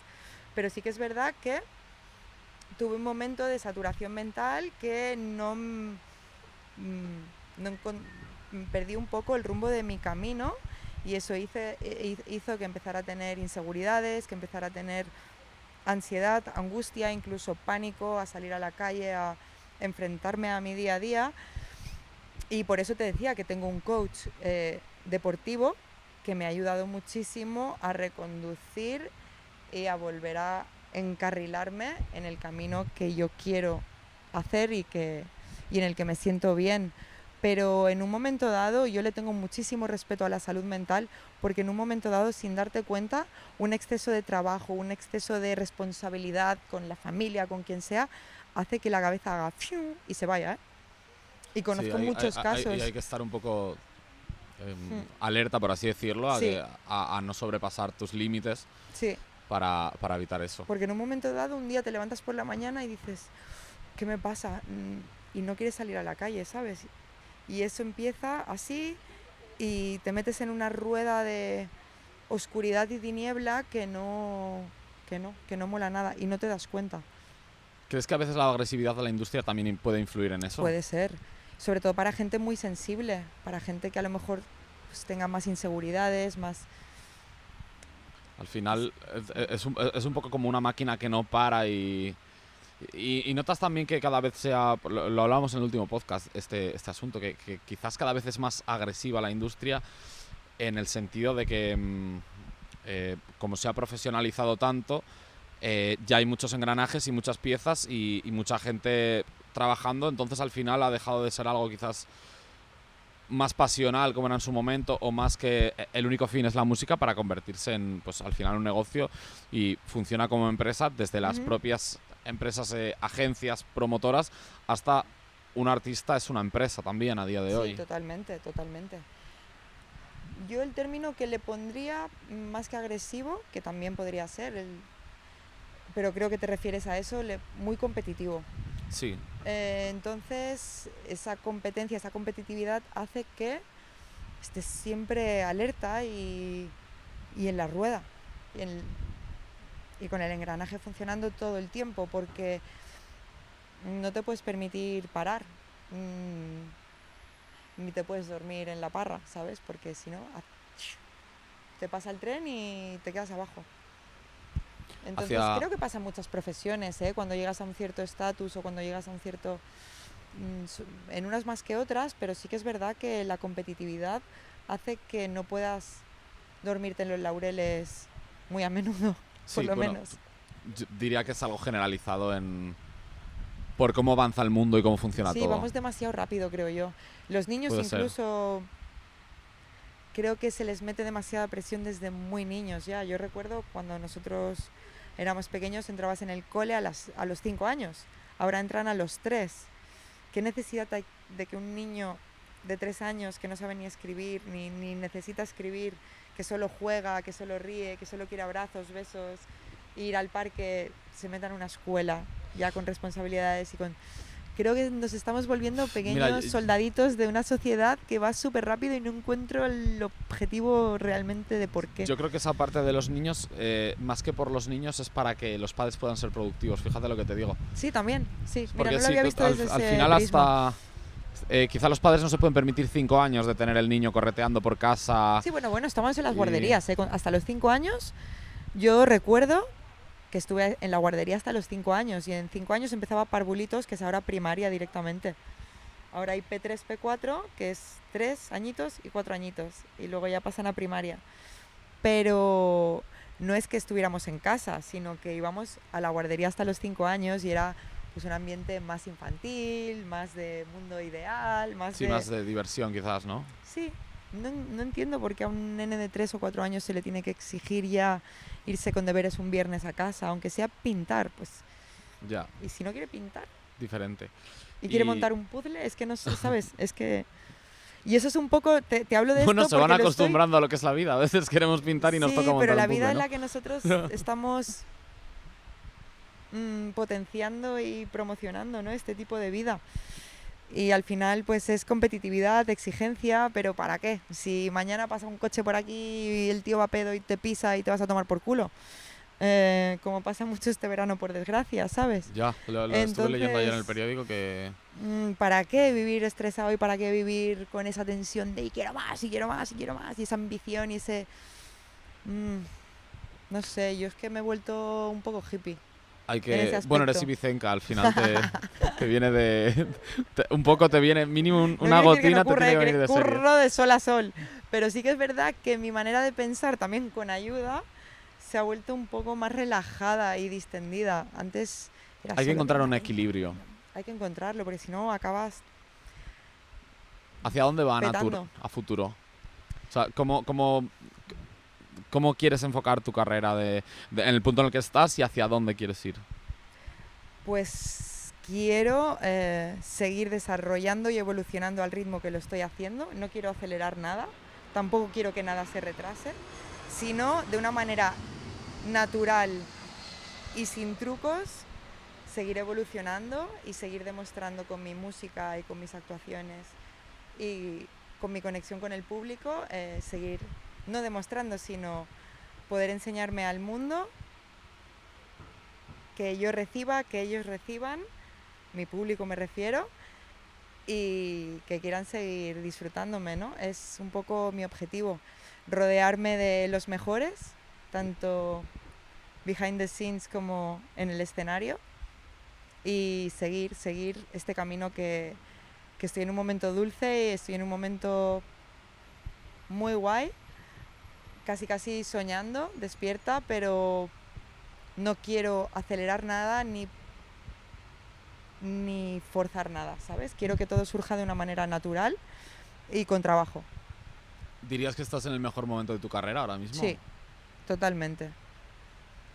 pero sí que es verdad que tuve un momento de saturación mental que perdí un poco el rumbo de mi camino, y eso hizo que empezara a tener inseguridades, que empezara a tener ansiedad, angustia, incluso pánico a salir a la calle, a enfrentarme a mi día a día. Y por eso te decía que tengo un coach deportivo que me ha ayudado muchísimo a reconducir y a volver a encarrilarme en el camino que yo quiero hacer y en el que me siento bien. Pero en un momento dado yo le tengo muchísimo respeto a la salud mental, porque en un momento dado, sin darte cuenta, un exceso de trabajo, un exceso de responsabilidad con la familia, con quien sea, hace que la cabeza haga ¡fium! Y se vaya, ¿eh? Y conozco muchos casos. Y hay que estar un poco alerta, por así decirlo, Sí. a no sobrepasar tus límites Sí, para evitar eso. porque en un momento dado, un día te levantas por la mañana y dices, ¿qué me pasa? Y no quieres salir a la calle, ¿sabes? Y eso empieza así y te metes en una rueda de oscuridad y tiniebla que no mola nada y no te das cuenta. ¿Crees que a veces la agresividad de la industria también puede influir en eso? Puede ser, sobre todo para gente muy sensible, para gente que a lo mejor pues, tenga más inseguridades, más... Al final es un poco como una máquina que no para y notas también que cada vez lo hablábamos en el último podcast, este asunto, que quizás cada vez es más agresiva la industria en el sentido de que como se ha profesionalizado tanto, ya hay muchos engranajes y muchas piezas y mucha gente trabajando, entonces al final ha dejado de ser algo quizás más pasional como era en su momento, o más que el único fin es la música, para convertirse en, pues al final, un negocio, y funciona como empresa desde las propias empresas, agencias, promotoras, hasta un artista es una empresa también a día de hoy. Sí, totalmente, totalmente. Yo el término que le pondría, más que agresivo, que también podría ser, pero creo que te refieres a eso, muy competitivo. Sí. Entonces, esa competencia, esa competitividad hace que estés siempre alerta y en la rueda y con el engranaje funcionando todo el tiempo, porque no te puedes permitir parar, ni te puedes dormir en la parra, ¿sabes? Porque si no, te pasa el tren y te quedas abajo. Entonces creo que pasa en muchas profesiones, ¿eh? Cuando llegas a un cierto estatus o cuando llegas a un cierto... en unas más que otras, pero sí que es verdad que la competitividad hace que no puedas dormirte en los laureles muy a menudo, por lo menos. Yo diría que es algo generalizado por cómo avanza el mundo y cómo funciona todo. Sí, vamos demasiado rápido, creo yo. Los niños incluso... Creo que se les mete demasiada presión desde muy niños ya. Yo recuerdo cuando nosotros éramos pequeños, entrabas en el cole a los 5 años. Ahora entran a los 3. ¿Qué necesidad hay de que un niño de 3 años que no sabe ni escribir, ni necesita escribir, que solo juega, que solo ríe, que solo quiere abrazos, besos, ir al parque, se meta en una escuela ya con responsabilidades y con... Creo que nos estamos volviendo pequeños soldaditos de una sociedad que va súper rápido y no encuentro el objetivo realmente de por qué. Yo creo que esa parte de los niños, más que por los niños, es para que los padres puedan ser productivos. Fíjate lo que te digo. Sí, también. Sí, porque mira, no lo había visto desde al ese final prisma. hasta... quizá los padres no se pueden permitir 5 años de tener el niño correteando por casa. Sí, bueno, estamos en las guarderías. Hasta los 5 años yo recuerdo que estuve en la guardería hasta los 5 años y en 5 años empezaba parvulitos, que es ahora primaria directamente. Ahora hay P3, P4, que es 3 añitos y 4 añitos, y luego ya pasan a primaria. Pero no es que estuviéramos en casa, sino que íbamos a la guardería hasta los 5 años y era pues un ambiente más infantil, más de mundo ideal, más de diversión quizás, ¿no? Sí. No entiendo por qué a un nene de 3 o 4 años se le tiene que exigir ya irse con deberes un viernes a casa, aunque sea pintar, pues. Ya. Y si no quiere pintar. Diferente. Y quiere montar un puzzle, es que no sé, ¿sabes? Es que... Y eso es un poco... Te hablo de esto porque se van acostumbrando a lo que es la vida. A veces queremos pintar y nos toca montar un puzzle, pero la vida ¿no? en la que nosotros estamos potenciando y promocionando, ¿no? Este tipo de vida. Y al final pues es competitividad, exigencia, pero ¿para qué? Si mañana pasa un coche por aquí y el tío va a pedo y te pisa y te vas a tomar por culo, como pasa mucho este verano, por desgracia, ¿sabes? Ya, lo estuve leyendo ayer en el periódico que... ¿Para qué vivir estresado y para qué vivir con esa tensión de y quiero más, y quiero más, y quiero más, y esa ambición y ese... no sé, yo es que me he vuelto un poco hippie. Bueno, eres ibicenca, al final te viene de... un poco te viene, mínimo una gotina te tiene que venir de serie. Curro de sol a sol, pero sí que es verdad que mi manera de pensar también con ayuda se ha vuelto un poco más relajada y distendida. Antes era Hay que solo encontrar un venga, equilibrio. hay que encontrarlo, porque si no acabas ¿Hacia dónde va Natur petando. a futuro? O sea, ¿cómo quieres enfocar tu carrera en el punto en el que estás y hacia dónde quieres ir? Pues quiero seguir desarrollando y evolucionando al ritmo que lo estoy haciendo. No quiero acelerar nada, tampoco quiero que nada se retrase, sino de una manera natural y sin trucos, seguir evolucionando y seguir demostrando con mi música y con mis actuaciones y con mi conexión con el público, seguir no demostrando, sino poder enseñarme al mundo, que yo reciba, que ellos reciban, mi público me refiero, y que quieran seguir disfrutándome, ¿no? Es un poco mi objetivo, rodearme de los mejores, tanto behind the scenes como en el escenario, y seguir este camino que estoy en un momento dulce y estoy en un momento muy guay, casi soñando, despierta, pero no quiero acelerar nada ni forzar nada, ¿sabes? Quiero que todo surja de una manera natural y con trabajo. ¿Dirías que estás en el mejor momento de tu carrera ahora mismo? Sí, totalmente.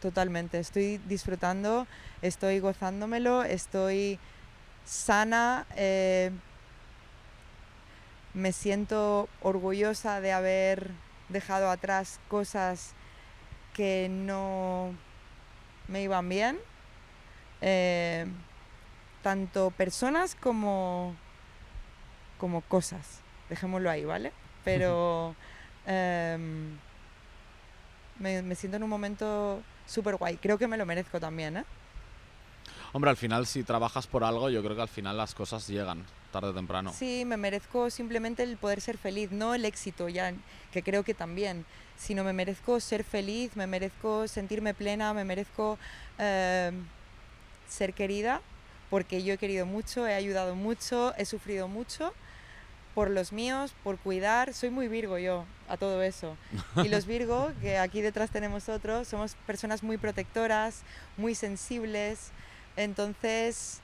Totalmente. Estoy disfrutando, estoy gozándomelo, estoy sana, me siento orgullosa de haber dejado atrás cosas que no me iban bien, tanto personas como cosas, dejémoslo ahí, ¿vale? Pero me siento en un momento súper guay, creo que me lo merezco también, ¿eh? Hombre, al final si trabajas por algo, yo creo que al final las cosas llegan, tarde o temprano. Sí, me merezco simplemente el poder ser feliz, no el éxito ya, que creo que también, sino me merezco ser feliz, me merezco sentirme plena, me merezco ser querida, porque yo he querido mucho, he ayudado mucho, he sufrido mucho por los míos, por cuidar. Soy muy Virgo yo, a todo eso. Y los Virgo, que aquí detrás tenemos otros, somos personas muy protectoras, muy sensibles. Entonces,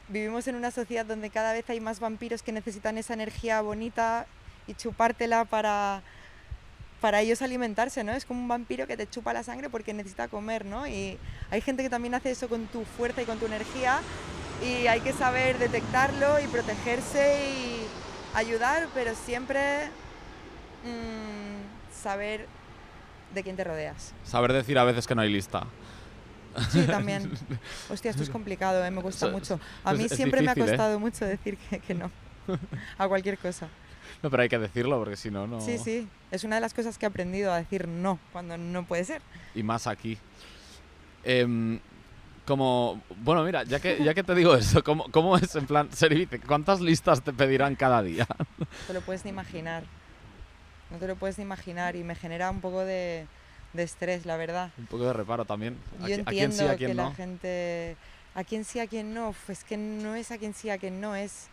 vivimos en una sociedad donde cada vez hay más vampiros que necesitan esa energía bonita y chupártela para ellos alimentarse, ¿no? Es como un vampiro que te chupa la sangre porque necesita comer, ¿no? Y hay gente que también hace eso con tu fuerza y con tu energía y hay que saber detectarlo y protegerse y ayudar, pero siempre saber de quién te rodeas. Saber decir a veces que no hay lista. Sí, también. Hostia, esto es complicado, me cuesta mucho. A mí Es siempre difícil, me ha costado mucho decir que no a cualquier cosa. No, pero hay que decirlo porque si no, no... Sí, es una de las cosas que he aprendido a decir no, cuando no puede ser. Y más aquí. Bueno, mira, ya que te digo eso, ¿cómo es en plan, Serivice? ¿Cuántas listas te pedirán cada día? No te lo puedes ni imaginar. No te lo puedes ni imaginar y me genera un poco de estrés, la verdad. Un poco de reparo también. Yo ¿A quién entiendo sí, a quién que no? la gente... ¿A quién sí, a quién no? Pues que no es a quién sí, a quién no, es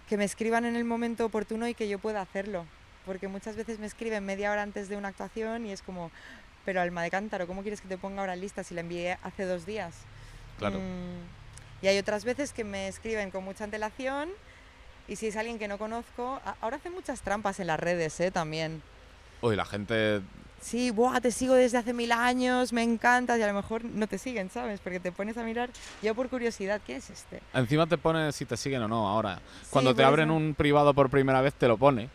que me escriban en el momento oportuno y que yo pueda hacerlo. Porque muchas veces me escriben media hora antes de una actuación y es como, pero alma de cántaro, ¿cómo quieres que te ponga ahora en lista si la envié hace 2 días? Claro. Y hay otras veces que me escriben con mucha antelación y si es alguien que no conozco... Ahora hacen muchas trampas en las redes, también. Uy, la gente... Sí, ¡buah! Te sigo desde hace 1000 años, me encanta, y a lo mejor no te siguen, ¿sabes? Porque te pones a mirar, yo por curiosidad, ¿quién es este? Encima te pone si te siguen o no ahora. Sí, Cuando te por abren eso. un privado por primera vez te lo pone.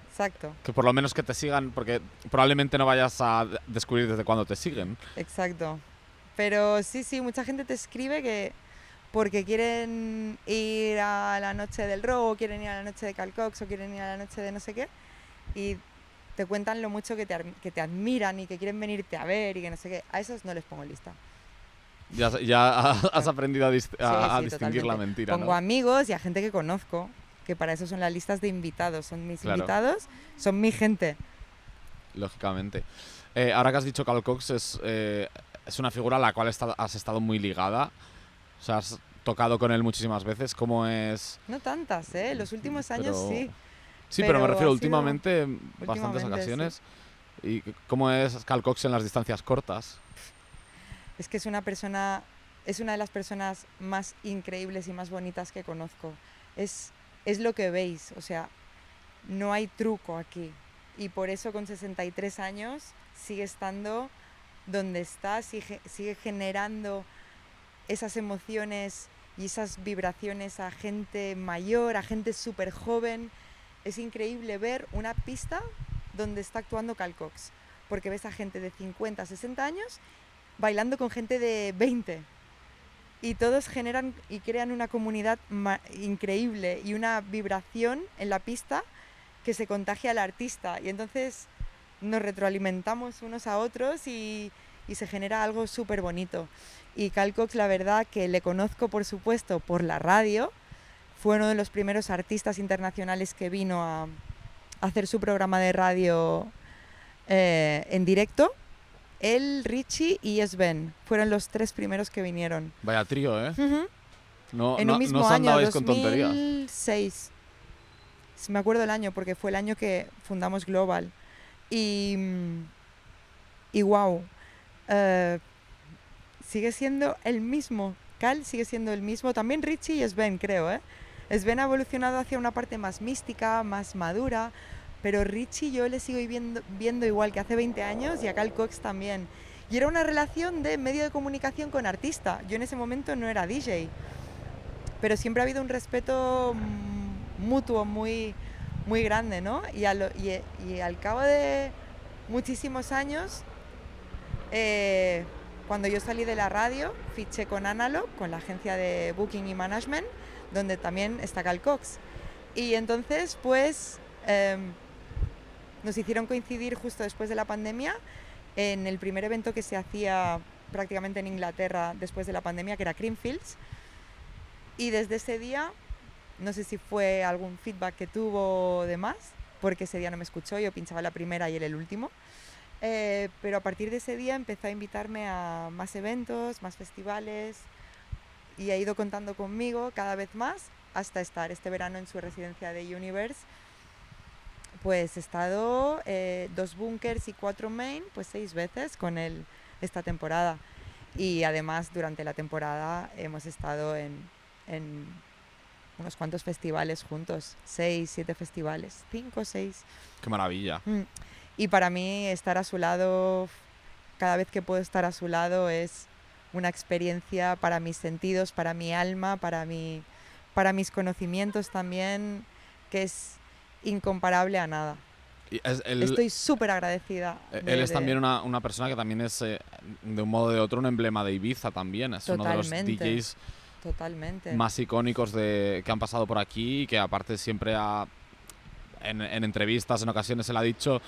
Exacto, Que por lo menos que te sigan, porque probablemente no vayas a descubrir desde cuándo te siguen. exacto. Pero sí, mucha gente te escribe que porque quieren ir a la noche del Robo, quieren ir a la noche de Calcox o quieren ir a la noche de no sé qué, y te cuentan lo mucho que te admiran y que quieren venirte a ver y que no sé qué. A esos no les pongo lista. Ya has aprendido a distinguir Totalmente. la mentira, Pongo ¿no? amigos y a gente que conozco, que para eso son las listas de invitados. Son mis Claro. invitados, son mi gente. Lógicamente. Ahora que has dicho Carl Cox, es una figura a la cual has estado muy ligada. O sea, has tocado con él muchísimas veces. ¿Cómo es? No tantas, ¿eh? Los últimos años Pero- sí. Sí, pero me Pero refiero ha sido- últimamente, bastantes últimamente, ocasiones. sí. ¿Y cómo es Cal Cox en las distancias cortas? Es que es una de las personas más increíbles y más bonitas que conozco. Es lo que veis, o sea, no hay truco aquí. Y por eso con 63 años sigue estando donde está, sigue generando esas emociones y esas vibraciones a gente mayor, a gente súper joven. Es increíble ver una pista donde está actuando Cal Cox, porque ves a gente de 50, 60 años bailando con gente de 20 y todos generan y crean una comunidad increíble y una vibración en la pista que se contagia al artista, y entonces nos retroalimentamos unos a otros y se genera algo súper bonito. Y Cal Cox, la verdad que le conozco, por supuesto, por la radio. Fue uno de los primeros artistas internacionales que vino a hacer su programa de radio en directo. Él, Richie y Sven fueron los 3 primeros que vinieron. Vaya trío, ¿eh? Uh-huh. No, en no, un mismo no os año, andabais con tonterías. 2006. Me acuerdo el año porque fue el año que fundamos Global. Y wow, sigue siendo el mismo. Cal sigue siendo el mismo. También Richie y Sven, creo, ¿eh? Sven ha evolucionado hacia una parte más mística, más madura, pero Richie yo le sigo viendo igual que hace 20 años, y a Cal Cox también. Y era una relación de medio de comunicación con artista. Yo en ese momento no era DJ, pero siempre ha habido un respeto mutuo muy, muy grande, ¿no? Y al cabo de muchísimos años, cuando yo salí de la radio, fiché con Analog, con la agencia de Booking y Management, donde también está Cal Cox. Y entonces, pues, nos hicieron coincidir justo después de la pandemia en el primer evento que se hacía prácticamente en Inglaterra después de la pandemia, que era Creamfields. Y desde ese día, no sé si fue algún feedback que tuvo o demás, porque ese día no me escuchó, yo pinchaba la primera y él el último. Pero a partir de ese día empezó a invitarme a más eventos, más festivales, y ha ido contando conmigo cada vez más hasta estar este verano en su residencia de Universe. Pues he estado 2 bunkers y 4 main, pues 6 veces con él esta temporada. Y además durante la temporada hemos estado en unos cuantos festivales juntos, 6, 7 festivales, 5, 6. ¡Qué maravilla! Y para mí estar a su lado, cada vez que puedo estar a su lado, es una experiencia para mis sentidos, para mi alma, para mis conocimientos también, que es incomparable a nada. Estoy súper agradecida. Él es también una persona que también es, de un modo o de otro, un emblema de Ibiza también. Es Totalmente. uno de los DJs Totalmente. más icónicos que han pasado por aquí, y que aparte siempre en entrevistas, en ocasiones, él ha dicho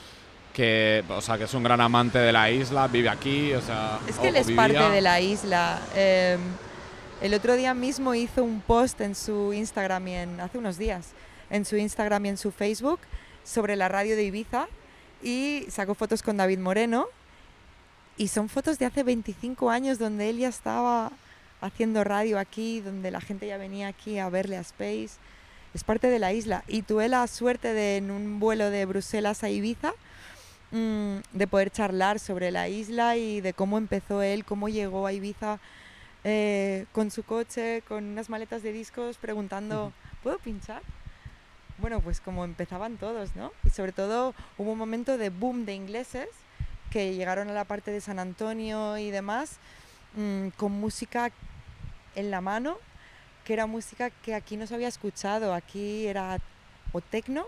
que, o sea, que es un gran amante de la isla, vive aquí, o sea... Es que él es parte de la isla. El otro día mismo hizo un post en su Instagram hace unos días, en su Instagram y en su Facebook, sobre la radio de Ibiza, y sacó fotos con David Moreno, y son fotos de hace 25 años donde él ya estaba haciendo radio aquí, donde la gente ya venía aquí a verle a Space. Es parte de la isla, y tuve la suerte de, en un vuelo de Bruselas a Ibiza, de poder charlar sobre la isla y de cómo empezó él, cómo llegó a Ibiza con su coche, con unas maletas de discos, preguntando, ¿puedo pinchar? Bueno, pues como empezaban todos, ¿no? Y sobre todo hubo un momento de boom de ingleses que llegaron a la parte de San Antonio y demás, con música en la mano, que era música que aquí no se había escuchado. Aquí era o techno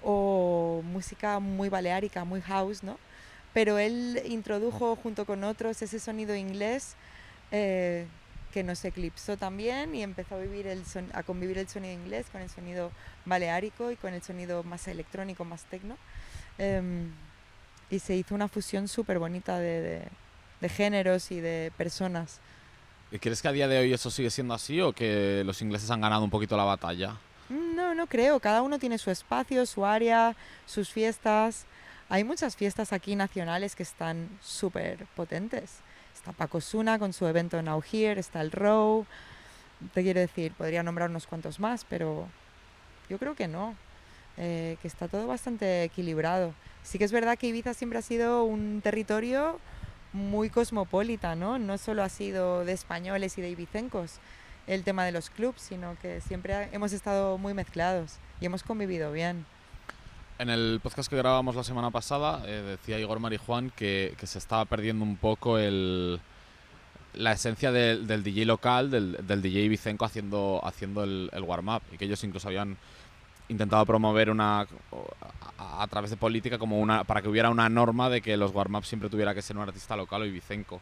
o música muy baleárica, muy house, ¿no? Pero él introdujo junto con otros ese sonido inglés que nos eclipsó también, y empezó a convivir el sonido inglés con el sonido baleárico y con el sonido más electrónico, más techno. Y se hizo una fusión súper bonita de géneros y de personas. ¿Y crees que a día de hoy eso sigue siendo así, o que los ingleses han ganado un poquito la batalla? No creo. Cada uno tiene su espacio, su área, sus fiestas. Hay muchas fiestas aquí nacionales que están súper potentes. Está Paco Osuna con su evento Now Here, está el Row. Te quiero decir, podría nombrar unos cuantos más, pero yo creo que no. Que está todo bastante equilibrado. Sí que es verdad que Ibiza siempre ha sido un territorio muy cosmopolita, ¿no? No solo ha sido de españoles y de ibicencos el tema de los clubs, sino que siempre hemos estado muy mezclados y hemos convivido bien. En el podcast que grabamos la semana pasada decía Igor Marijuán que se estaba perdiendo un poco la esencia del DJ local, del DJ ibicenco haciendo el warm-up, y que ellos incluso habían intentado promover a través de política para que hubiera una norma de que los warm-ups siempre tuviera que ser un artista local o ibicenco.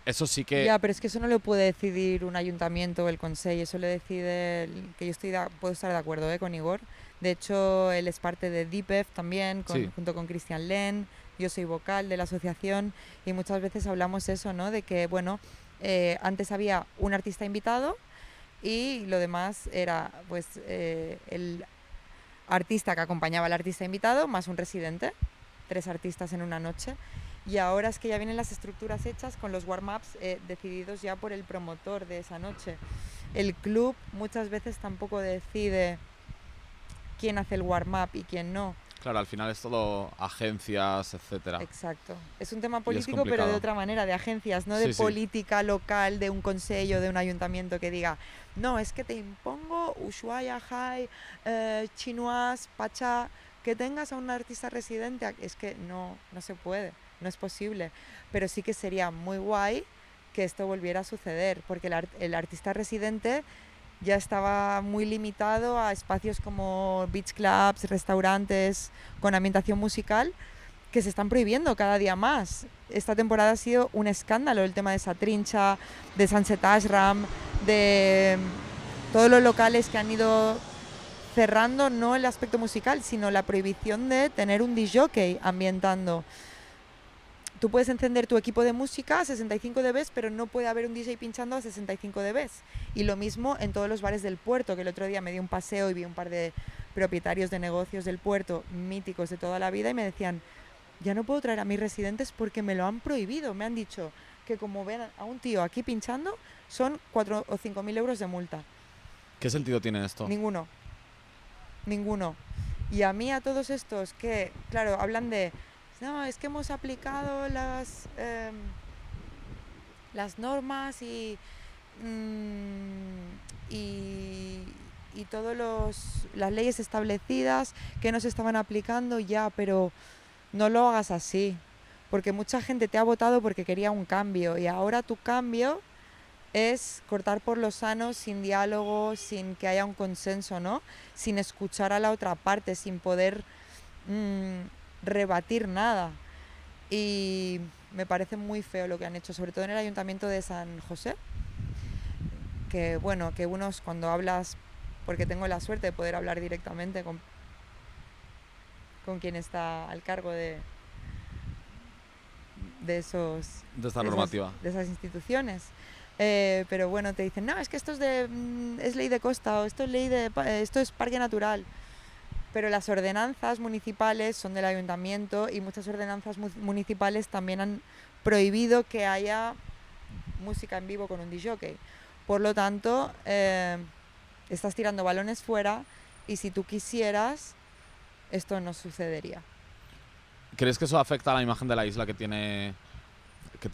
Eso sí que... Ya, pero es que eso no lo puede decidir un ayuntamiento o el consejo, eso lo decide, que puedo estar de acuerdo con Igor. De hecho, él es parte de DIPEF también, Sí. junto con Cristian Len. Yo soy vocal de la asociación y muchas veces hablamos eso, ¿no? De que, bueno, antes había un artista invitado y lo demás era, pues, el artista que acompañaba al artista invitado más un residente, 3 artistas en una noche. Y ahora es que ya vienen las estructuras hechas con los warm-ups decididos ya por el promotor de esa noche. El club muchas veces tampoco decide quién hace el warm-up y quién no. Claro, al final es todo agencias, etcétera. Exacto. Es un tema Y es político, pero de complicado. otra manera, de agencias, no de Sí. política local, de un consejo, de un ayuntamiento que diga, no, es que te impongo Ushuaia, High, Chinois, Pachá, que tengas a un artista residente. Es que no se puede, no es posible. Pero sí que sería muy guay que esto volviera a suceder, porque el artista residente ya estaba muy limitado a espacios como beach clubs, restaurantes con ambientación musical, que se están prohibiendo cada día más. Esta temporada ha sido un escándalo el tema de Satrincha, de Sunset Ashram, de todos los locales que han ido cerrando no el aspecto musical, sino la prohibición de tener un disc-jockey ambientando. Tú puedes encender tu equipo de música a 65 dB, pero no puede haber un DJ pinchando a 65 dB. Y lo mismo en todos los bares del puerto, que el otro día me di un paseo y vi un par de propietarios de negocios del puerto, míticos de toda la vida, y me decían, ya no puedo traer a mis residentes porque me lo han prohibido. Me han dicho que como ven a un tío aquí pinchando, son 4 o 5.000 euros de multa. ¿Qué sentido tiene esto? Ninguno. Y a mí, a todos estos que, claro, hablan de, no, es que hemos aplicado las normas y todas las leyes establecidas que no se estaban aplicando ya, pero no lo hagas así, porque mucha gente te ha votado porque quería un cambio y ahora tu cambio es cortar por lo sano, sin diálogo, sin que haya un consenso, ¿no? Sin escuchar a la otra parte, sin poder rebatir nada. Y me parece muy feo lo que han hecho, sobre todo en el Ayuntamiento de San José, que bueno, que unos cuando hablas, porque tengo la suerte de poder hablar directamente con quien está al cargo de esta normativa. De esas instituciones. Pero bueno, te dicen, no, es que esto es ley de costa o esto es parque natural. Pero las ordenanzas municipales son del ayuntamiento y muchas ordenanzas municipales también han prohibido que haya música en vivo con un disc-jockey. Por lo tanto, estás tirando balones fuera y si tú quisieras, esto no sucedería. ¿Crees que eso afecta a la imagen de la isla que tiene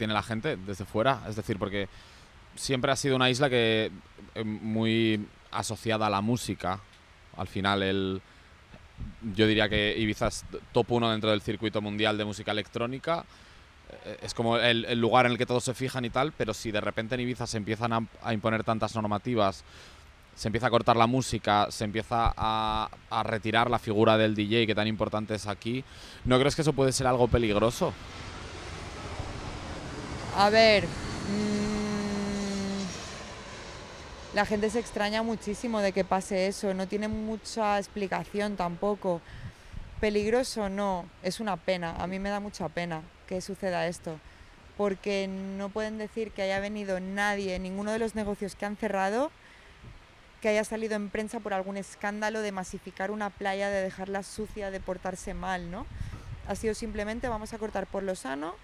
la gente desde fuera? Es decir, porque siempre ha sido una isla que muy asociada a la música. Al final, yo diría que Ibiza es top 1 dentro del circuito mundial de música electrónica. Es como el lugar en el que todos se fijan y tal, pero si de repente en Ibiza se empiezan a imponer tantas normativas, se empieza a cortar la música, se empieza a retirar la figura del DJ que tan importante es aquí, ¿no crees que eso puede ser algo peligroso? A ver, la gente se extraña muchísimo de que pase eso, no tiene mucha explicación tampoco. Peligroso no, es una pena, a mí me da mucha pena que suceda esto, porque no pueden decir que haya venido nadie, ninguno de los negocios que han cerrado, que haya salido en prensa por algún escándalo de masificar una playa, de dejarla sucia, de portarse mal, ¿no? Ha sido simplemente vamos a cortar por lo sano,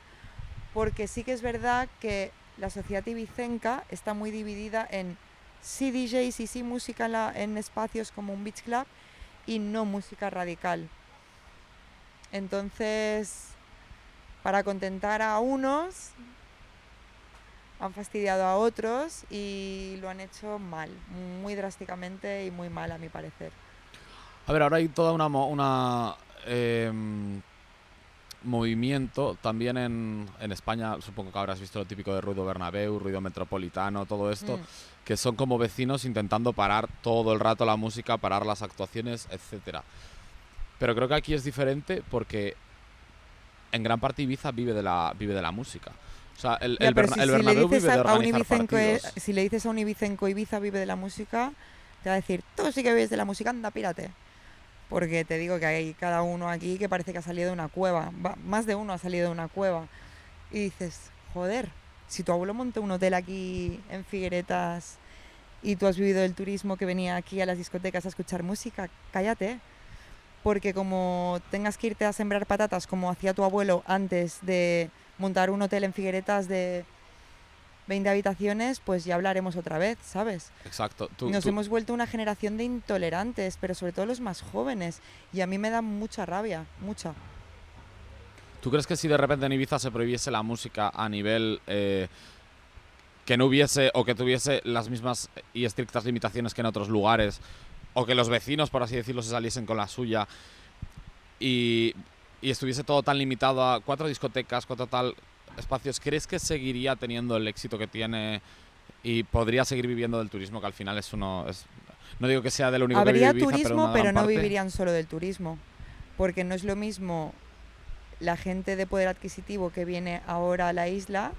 porque sí que es verdad que la sociedad ibicenca está muy dividida en sí DJs y sí música en espacios como un beach club y no música radical. Entonces, para contentar a unos, han fastidiado a otros y lo han hecho mal, muy drásticamente y muy mal a mi parecer. A ver, ahora hay toda una movimiento también en España, supongo que habrás visto lo típico de ruido Bernabéu, ruido metropolitano, todo esto, que son como vecinos intentando parar todo el rato la música, parar las actuaciones, etcétera. Pero creo que aquí es diferente porque en gran parte Ibiza vive de la música. O sea, el Bernabéu vive de organizar partidos. Si le dices a un ibicenco Ibiza vive de la música, te va a decir, tú sí que vives de la música, anda, pírate. Porque te digo que hay cada uno aquí que parece que ha salido de una cueva. Más de uno ha salido de una cueva. Y dices, joder, si tu abuelo montó un hotel aquí en Figueretas y tú has vivido el turismo que venía aquí a las discotecas a escuchar música, cállate. Porque como tengas que irte a sembrar patatas como hacía tu abuelo antes de montar un hotel en Figueretas de 20 habitaciones, pues ya hablaremos otra vez, ¿sabes? Exacto. Nos hemos vuelto una generación de intolerantes, pero sobre todo los más jóvenes. Y a mí me da mucha rabia, mucha. ¿Tú crees que si de repente en Ibiza se prohibiese la música a nivel que no hubiese o que tuviese las mismas y estrictas limitaciones que en otros lugares, o que los vecinos, por así decirlo, se saliesen con la suya y estuviese todo tan limitado a 4 discotecas, 4 tal espacios, ¿crees que seguiría teniendo el éxito que tiene y podría seguir viviendo del turismo, que al final no digo que sea de lo único que vive Ibiza, turismo, pero no parte vivirían solo del turismo, porque no es lo mismo la gente de poder adquisitivo que viene ahora a la isla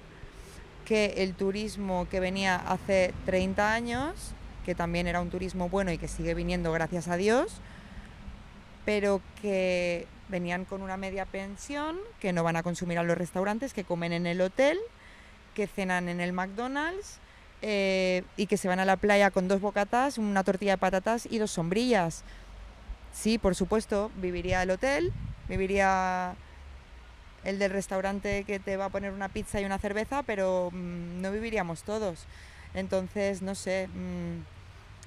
que el turismo que venía hace 30 años, que también era un turismo bueno y que sigue viniendo gracias a Dios, pero que venían con una media pensión, que no van a consumir a los restaurantes, que comen en el hotel, que cenan en el McDonald's y que se van a la playa con 2 bocatas, una tortilla de patatas y 2 sombrillas. Sí, por supuesto, viviría el hotel, viviría el del restaurante que te va a poner una pizza y una cerveza, pero no viviríamos todos. Entonces, no sé,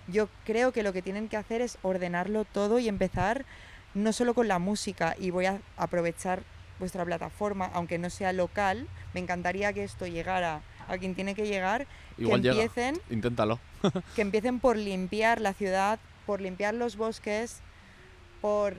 yo creo que lo que tienen que hacer es ordenarlo todo y empezar no solo con la música, y voy a aprovechar vuestra plataforma, aunque no sea local, me encantaría que esto llegara a quien tiene que llegar. Igual que empiecen, llega. Inténtalo. Que empiecen por limpiar la ciudad, por limpiar los bosques, por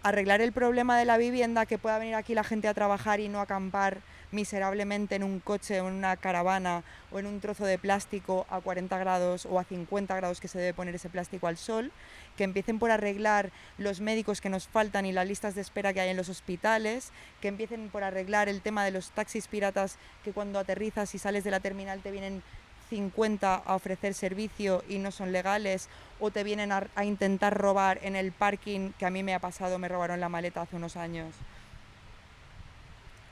arreglar el problema de la vivienda, que pueda venir aquí la gente a trabajar y no acampar miserablemente en un coche o en una caravana o en un trozo de plástico a 40 grados o a 50 grados que se debe poner ese plástico al sol, que empiecen por arreglar los médicos que nos faltan y las listas de espera que hay en los hospitales, que empiecen por arreglar el tema de los taxis piratas, que cuando aterrizas y sales de la terminal te vienen 50 a ofrecer servicio y no son legales, o te vienen a intentar robar en el parking, que a mí me ha pasado, me robaron la maleta hace unos años.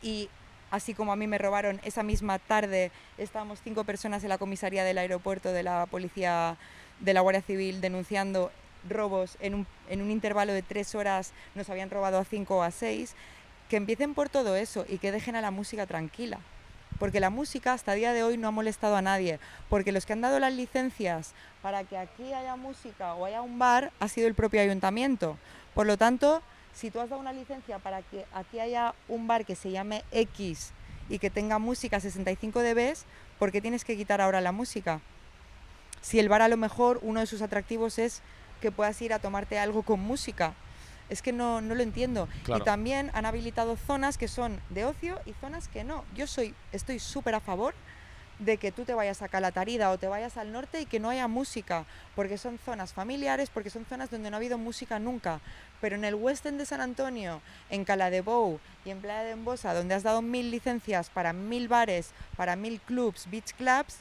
Y así como a mí me robaron, esa misma tarde estábamos 5 personas en la comisaría del aeropuerto de la policía, de la Guardia Civil, denunciando robos en un intervalo de 3 horas, nos habían robado a 5 o a 6, que empiecen por todo eso y que dejen a la música tranquila. Porque la música hasta el día de hoy no ha molestado a nadie, porque los que han dado las licencias para que aquí haya música o haya un bar ha sido el propio ayuntamiento. Por lo tanto, si tú has dado una licencia para que aquí haya un bar que se llame X y que tenga música 65 dB, ¿por qué tienes que quitar ahora la música? Si el bar a lo mejor uno de sus atractivos es que puedas ir a tomarte algo con música. Es que no lo entiendo. Claro. Y también han habilitado zonas que son de ocio y zonas que no. Yo estoy súper a favor de que tú te vayas a Calatarida o te vayas al norte y que no haya música, porque son zonas familiares, porque son zonas donde no ha habido música nunca. Pero en el West End de San Antonio, en Cala de Bou y en Playa de Embosa, donde has dado 1000 licencias para 1000 bares, para 1000 clubs, beach clubs,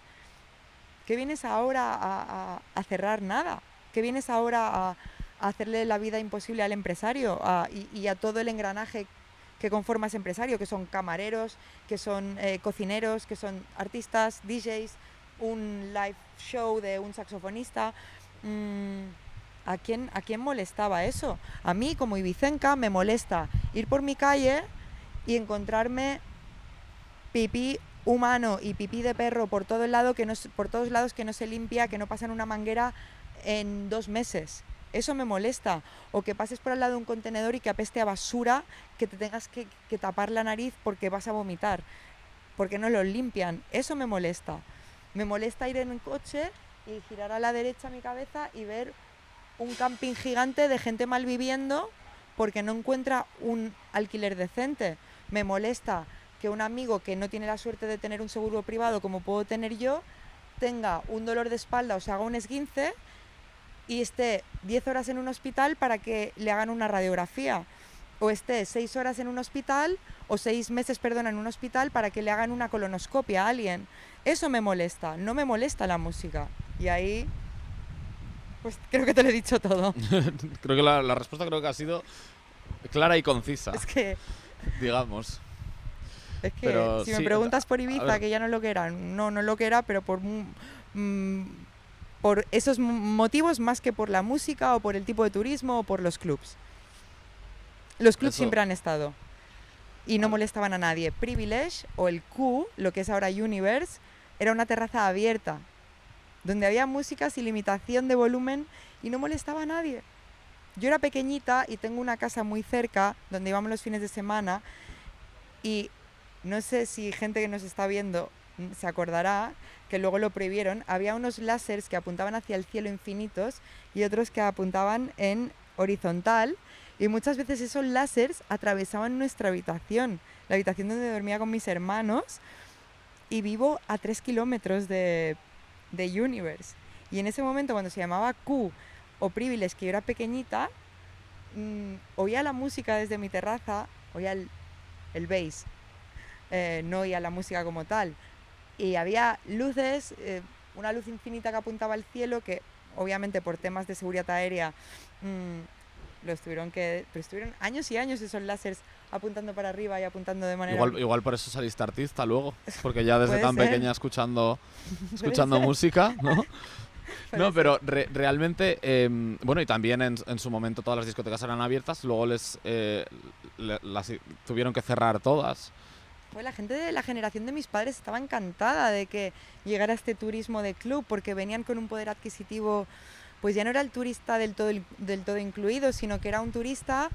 ¿qué vienes ahora a cerrar nada? ¿Qué vienes ahora a hacerle la vida imposible al empresario y a todo el engranaje que conforma ese empresario, que son camareros, que son cocineros, que son artistas, DJs, un live show de un saxofonista? ¿A quién molestaba eso? A mí, como ibicenca, me molesta ir por mi calle y encontrarme pipí humano y pipí de perro por todos lados que no se limpia, que no pasan una manguera en 2 meses. Eso me molesta. O que pases por al lado de un contenedor y que apeste a basura, que te tengas que tapar la nariz porque vas a vomitar, porque no lo limpian. Eso me molesta. Me molesta ir en un coche y girar a la derecha mi cabeza y ver un camping gigante de gente mal viviendo porque no encuentra un alquiler decente. Me molesta que un amigo que no tiene la suerte de tener un seguro privado como puedo tener yo, tenga un dolor de espalda o se haga un esguince y esté 10 horas en un hospital para que le hagan una radiografía, o esté 6 horas en un hospital, o 6 meses, perdón, en un hospital para que le hagan una colonoscopia a alguien. Eso me molesta, no me molesta la música. Y ahí, pues creo que te lo he dicho todo. Creo que la respuesta creo que ha sido clara y concisa, Es que Pero si sí, me preguntas por a Ibiza, ver. que ya no lo que era, no lo que era, pero por esos motivos más que por la música o por el tipo de turismo o por los clubs. Los clubs Eso. siempre han estado y no Vale. molestaban a nadie. Privilege o el Q, lo que es ahora Universe, era una terraza abierta donde había música sin limitación de volumen y no molestaba a nadie. Yo era pequeñita y tengo una casa muy cerca donde íbamos los fines de semana y no sé si gente que nos está viendo se acordará que luego lo prohibieron. Había unos láseres que apuntaban hacia el cielo infinitos y otros que apuntaban en horizontal, y muchas veces esos láseres atravesaban nuestra habitación, la habitación donde dormía con mis hermanos, y vivo a 3 kilómetros de Universe. Y en ese momento, cuando se llamaba Q o Privilege, que yo era pequeñita, oía la música desde mi terraza, oía el bass, no oía la música como tal. Y había luces, una luz infinita que apuntaba al cielo, que obviamente por temas de seguridad aérea pero estuvieron años y años esos láseres apuntando para arriba y apuntando de manera... Igual por eso saliste artista luego, porque ya desde Puede tan ser. pequeña escuchando ser. música, ¿no? Puede No, ser. pero realmente, bueno, y también en su momento todas las discotecas eran abiertas, luego las tuvieron que cerrar todas. Pues la gente de la generación de mis padres estaba encantada de que llegara este turismo de club, porque venían con un poder adquisitivo, pues ya no era el turista del todo incluido, sino que era un turista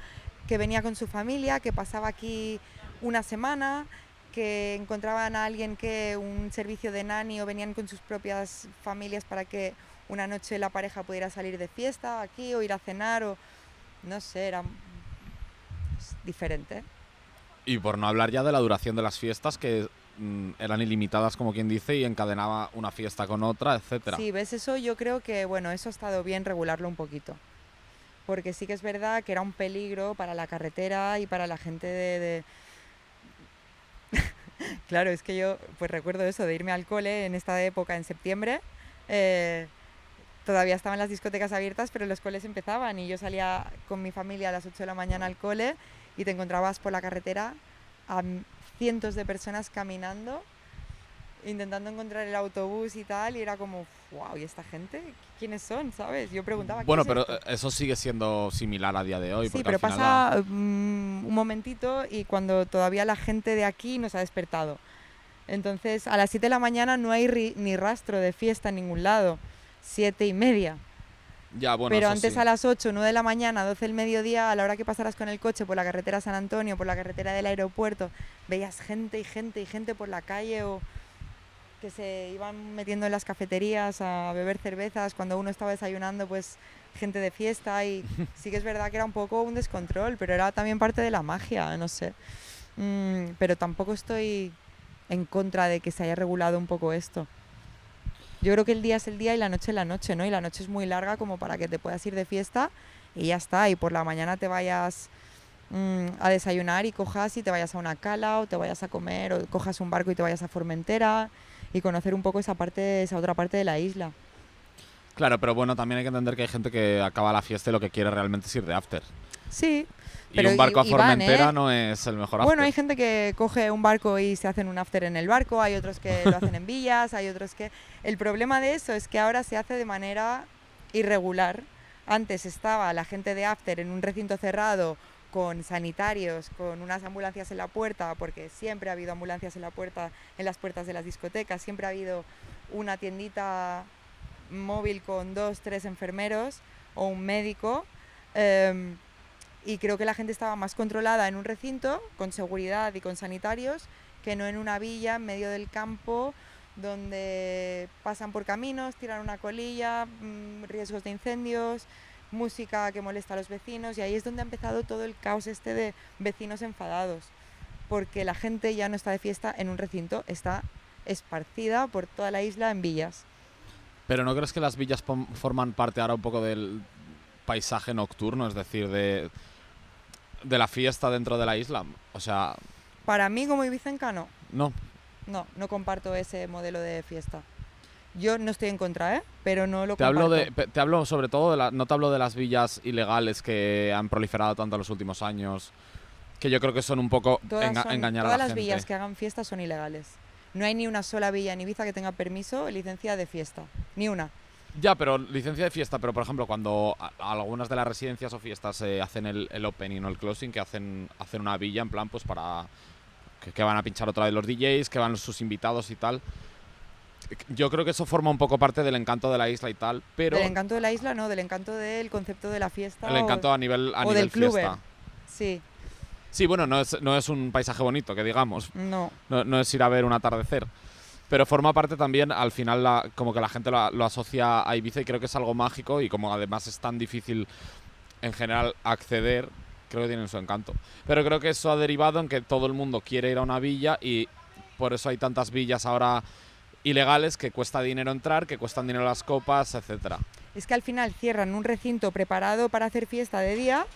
que venía con su familia, que pasaba aquí una semana, que encontraban a alguien que un servicio de nanny, o venían con sus propias familias para que una noche la pareja pudiera salir de fiesta aquí o ir a cenar, o no sé, era diferente. Y por no hablar ya de la duración de las fiestas, que eran ilimitadas, como quien dice, y encadenaba una fiesta con otra, etcétera. Sí, ves, eso yo creo que, bueno, eso ha estado bien regularlo un poquito. Porque sí que es verdad que era un peligro para la carretera y para la gente de... Claro, es que yo pues recuerdo eso, de irme al cole en esta época, en septiembre. Todavía estaban las discotecas abiertas, pero los coles empezaban y yo salía con mi familia a las 8 de la mañana al cole y te encontrabas por la carretera a cientos de personas caminando, intentando encontrar el autobús y tal, y era como, wow, ¿y esta gente? ¿Quiénes son? ¿Sabes? Yo preguntaba, Bueno, ¿qué es pero esto? eso sigue siendo similar a día de hoy. Sí, Porque pero al final pasa un momentito y cuando todavía la gente de aquí nos ha despertado. Entonces, a las 7 de la mañana no hay ni rastro de fiesta en ningún lado. 7:30. ya, bueno, Pero eso antes sí. a las 8, 9 de la mañana, 12 del mediodía, a la hora que pasaras con el coche por la carretera San Antonio, por la carretera del aeropuerto, veías gente y gente y gente por la calle, o que se iban metiendo en las cafeterías a beber cervezas cuando uno estaba desayunando, pues gente de fiesta. Y sí que es verdad que era un poco un descontrol, pero era también parte de la magia, no sé. Pero tampoco estoy en contra de que se haya regulado un poco esto. Yo creo que el día es el día y la noche es la noche, ¿no? Y la noche es muy larga como para que te puedas ir de fiesta y ya está. Y por la mañana te vayas a desayunar y cojas y te vayas a una cala, o te vayas a comer, o cojas un barco y te vayas a Formentera y conocer un poco esa otra parte de la isla. Claro, pero bueno, también hay que entender que hay gente que acaba la fiesta y lo que quiere realmente es ir de after. Sí, Y pero un barco a y van, Formentera no es el mejor after. Bueno, hay gente que coge un barco y se hacen un after en el barco, hay otros que lo hacen en villas, hay otros que... El problema de eso es que ahora se hace de manera irregular. Antes estaba la gente de after en un recinto cerrado, con sanitarios, con unas ambulancias en la puerta, porque siempre ha habido ambulancias en las puertas de las discotecas, siempre ha habido una tiendita móvil con 2, 3 enfermeros, o un médico. Y creo que la gente estaba más controlada en un recinto, con seguridad y con sanitarios, que no en una villa en medio del campo, donde pasan por caminos, tiran una colilla, riesgos de incendios, música que molesta a los vecinos, y ahí es donde ha empezado todo el caos este de vecinos enfadados, porque la gente ya no está de fiesta en un recinto, está esparcida por toda la isla en villas. Pero ¿no crees que las villas forman parte ahora un poco del paisaje nocturno, es decir, de la fiesta dentro de la isla? O sea, Para mí, como ibicenca, no. no. No comparto ese modelo de fiesta. Yo no estoy en contra, pero no lo Te comparto. hablo sobre todo no te hablo de las villas ilegales que han proliferado tanto en los últimos años, que yo creo que son un poco engañar a la Todas las gente. villas que hagan fiesta son ilegales. No hay ni una sola villa en Ibiza que tenga permiso o licencia de fiesta. Ni una. Ya, pero licencia de fiesta, pero por ejemplo, cuando algunas de las residencias o fiestas hacen el opening o el closing, que hacen una villa en plan pues para que van a pinchar otra vez los DJs, que van sus invitados y tal. Yo creo que eso forma un poco parte del encanto de la isla y tal, pero Del encanto de la isla, no, del encanto del concepto de la fiesta. el encanto a nivel del clubber. fiesta. Sí. Sí, bueno, no es un paisaje bonito, que digamos. No. No es ir a ver un atardecer. Pero forma parte también, al final, como que la gente lo asocia a Ibiza y creo que es algo mágico y como además es tan difícil en general acceder, creo que tienen su encanto. Pero creo que eso ha derivado en que todo el mundo quiere ir a una villa y por eso hay tantas villas ahora ilegales que cuesta dinero entrar, que cuestan dinero las copas, etcétera. Es que al final cierran un recinto preparado para hacer fiesta de día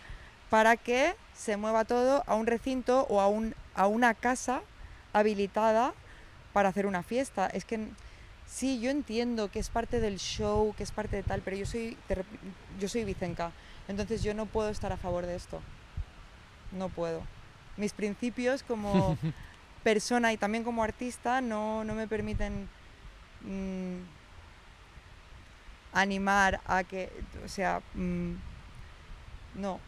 para que se mueva todo a un recinto o a una casa habilitada para hacer una fiesta. Es que sí, yo entiendo que es parte del show, que es parte de tal, pero yo soy ibicenca, entonces yo no puedo estar a favor de esto. No puedo. Mis principios como persona y también como artista no me permiten animar a que, o sea, no.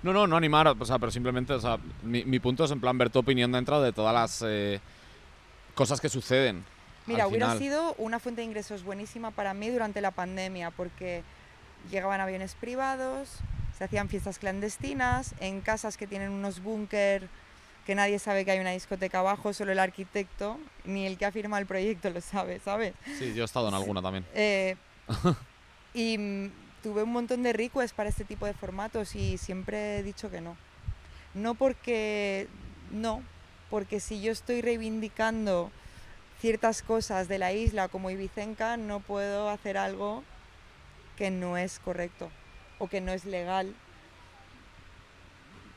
No animar, o sea, pero simplemente, o sea, mi punto es en plan ver tu opinión dentro de todas las cosas que suceden. Mira, hubiera sido una fuente de ingresos buenísima para mí durante la pandemia, porque llegaban aviones privados, se hacían fiestas clandestinas, en casas que tienen unos búnker que nadie sabe que hay una discoteca abajo, solo el arquitecto, ni el que ha firmado el proyecto lo sabe, ¿sabes? Sí, yo he estado en alguna también. Y tuve un montón de requests para este tipo de formatos y siempre he dicho que no. No porque si yo estoy reivindicando ciertas cosas de la isla como ibicenca, no puedo hacer algo que no es correcto o que no es legal.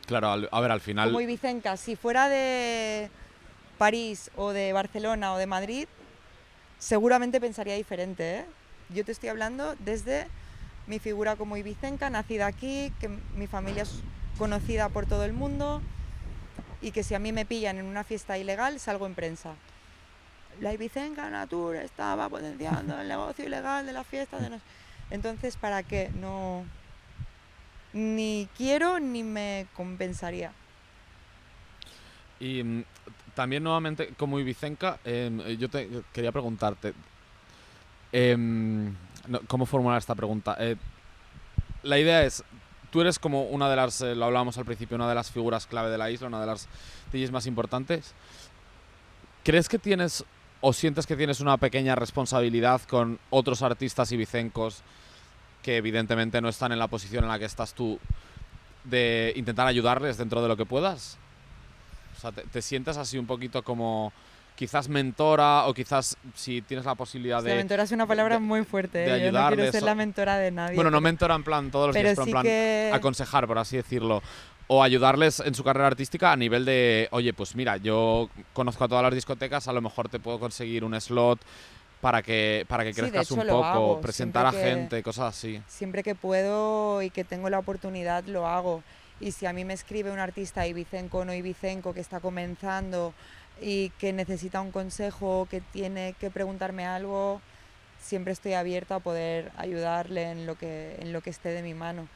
Claro, a ver, al final... Como ibicenca, si fuera de París o de Barcelona o de Madrid, seguramente pensaría diferente, ¿eh? Yo te estoy hablando desde mi figura como ibicenca, nacida aquí, que mi familia es conocida por todo el mundo y que si a mí me pillan en una fiesta ilegal, salgo en prensa. La Ibicenca Natur estaba potenciando el negocio ilegal de la fiesta. Entonces, ¿para qué? No, ni quiero ni me compensaría. Y también nuevamente, como ibicenca, yo quería preguntarte, ¿cómo formular esta pregunta? La idea es, tú eres como una de las, lo hablábamos al principio, una de las figuras clave de la isla, una de las DJs más importantes. ¿Crees que tienes o sientes que tienes una pequeña responsabilidad con otros artistas ibicencos que evidentemente no están en la posición en la que estás tú, de intentar ayudarles dentro de lo que puedas? O sea, ¿te sientes así un poquito como quizás mentora o quizás si tienes la posibilidad de... mentora es una palabra muy fuerte, de yo no quiero ayudarles ser la mentora de nadie. Bueno, no mentora en plan todos los días, pero sí en plan que... aconsejar, por así decirlo. O ayudarles en su carrera artística a nivel de, oye, pues mira, yo conozco a todas las discotecas, a lo mejor te puedo conseguir un slot para que crezcas un poco, presentar a gente, cosas así. Siempre que puedo y que tengo la oportunidad lo hago. Y si a mí me escribe un artista ibicenco o no ibicenco que está comenzando y que necesita un consejo, que tiene que preguntarme algo, siempre estoy abierta a poder ayudarle en lo que esté de mi mano.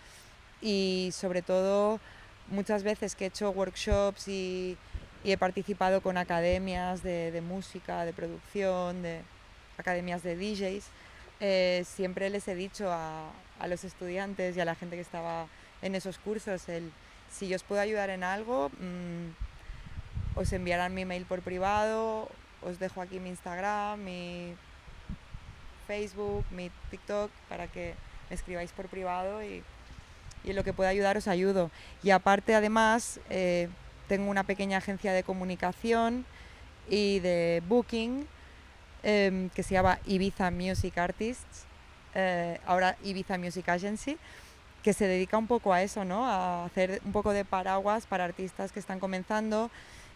Y sobre todo, muchas veces que he hecho workshops y he participado con academias de música, de producción, de academias de DJs, Siempre les he dicho a los estudiantes y a la gente que estaba en esos cursos, si yo os puedo ayudar en algo, os enviarán mi mail por privado, os dejo aquí mi Instagram, mi Facebook, mi TikTok, para que me escribáis por privado y en lo que pueda ayudar os ayudo. Y aparte, además, tengo una pequeña agencia de comunicación y de booking que se llama Ibiza Music Artists, ahora Ibiza Music Agency, que se dedica un poco a eso, ¿no? A hacer un poco de paraguas para artistas que están comenzando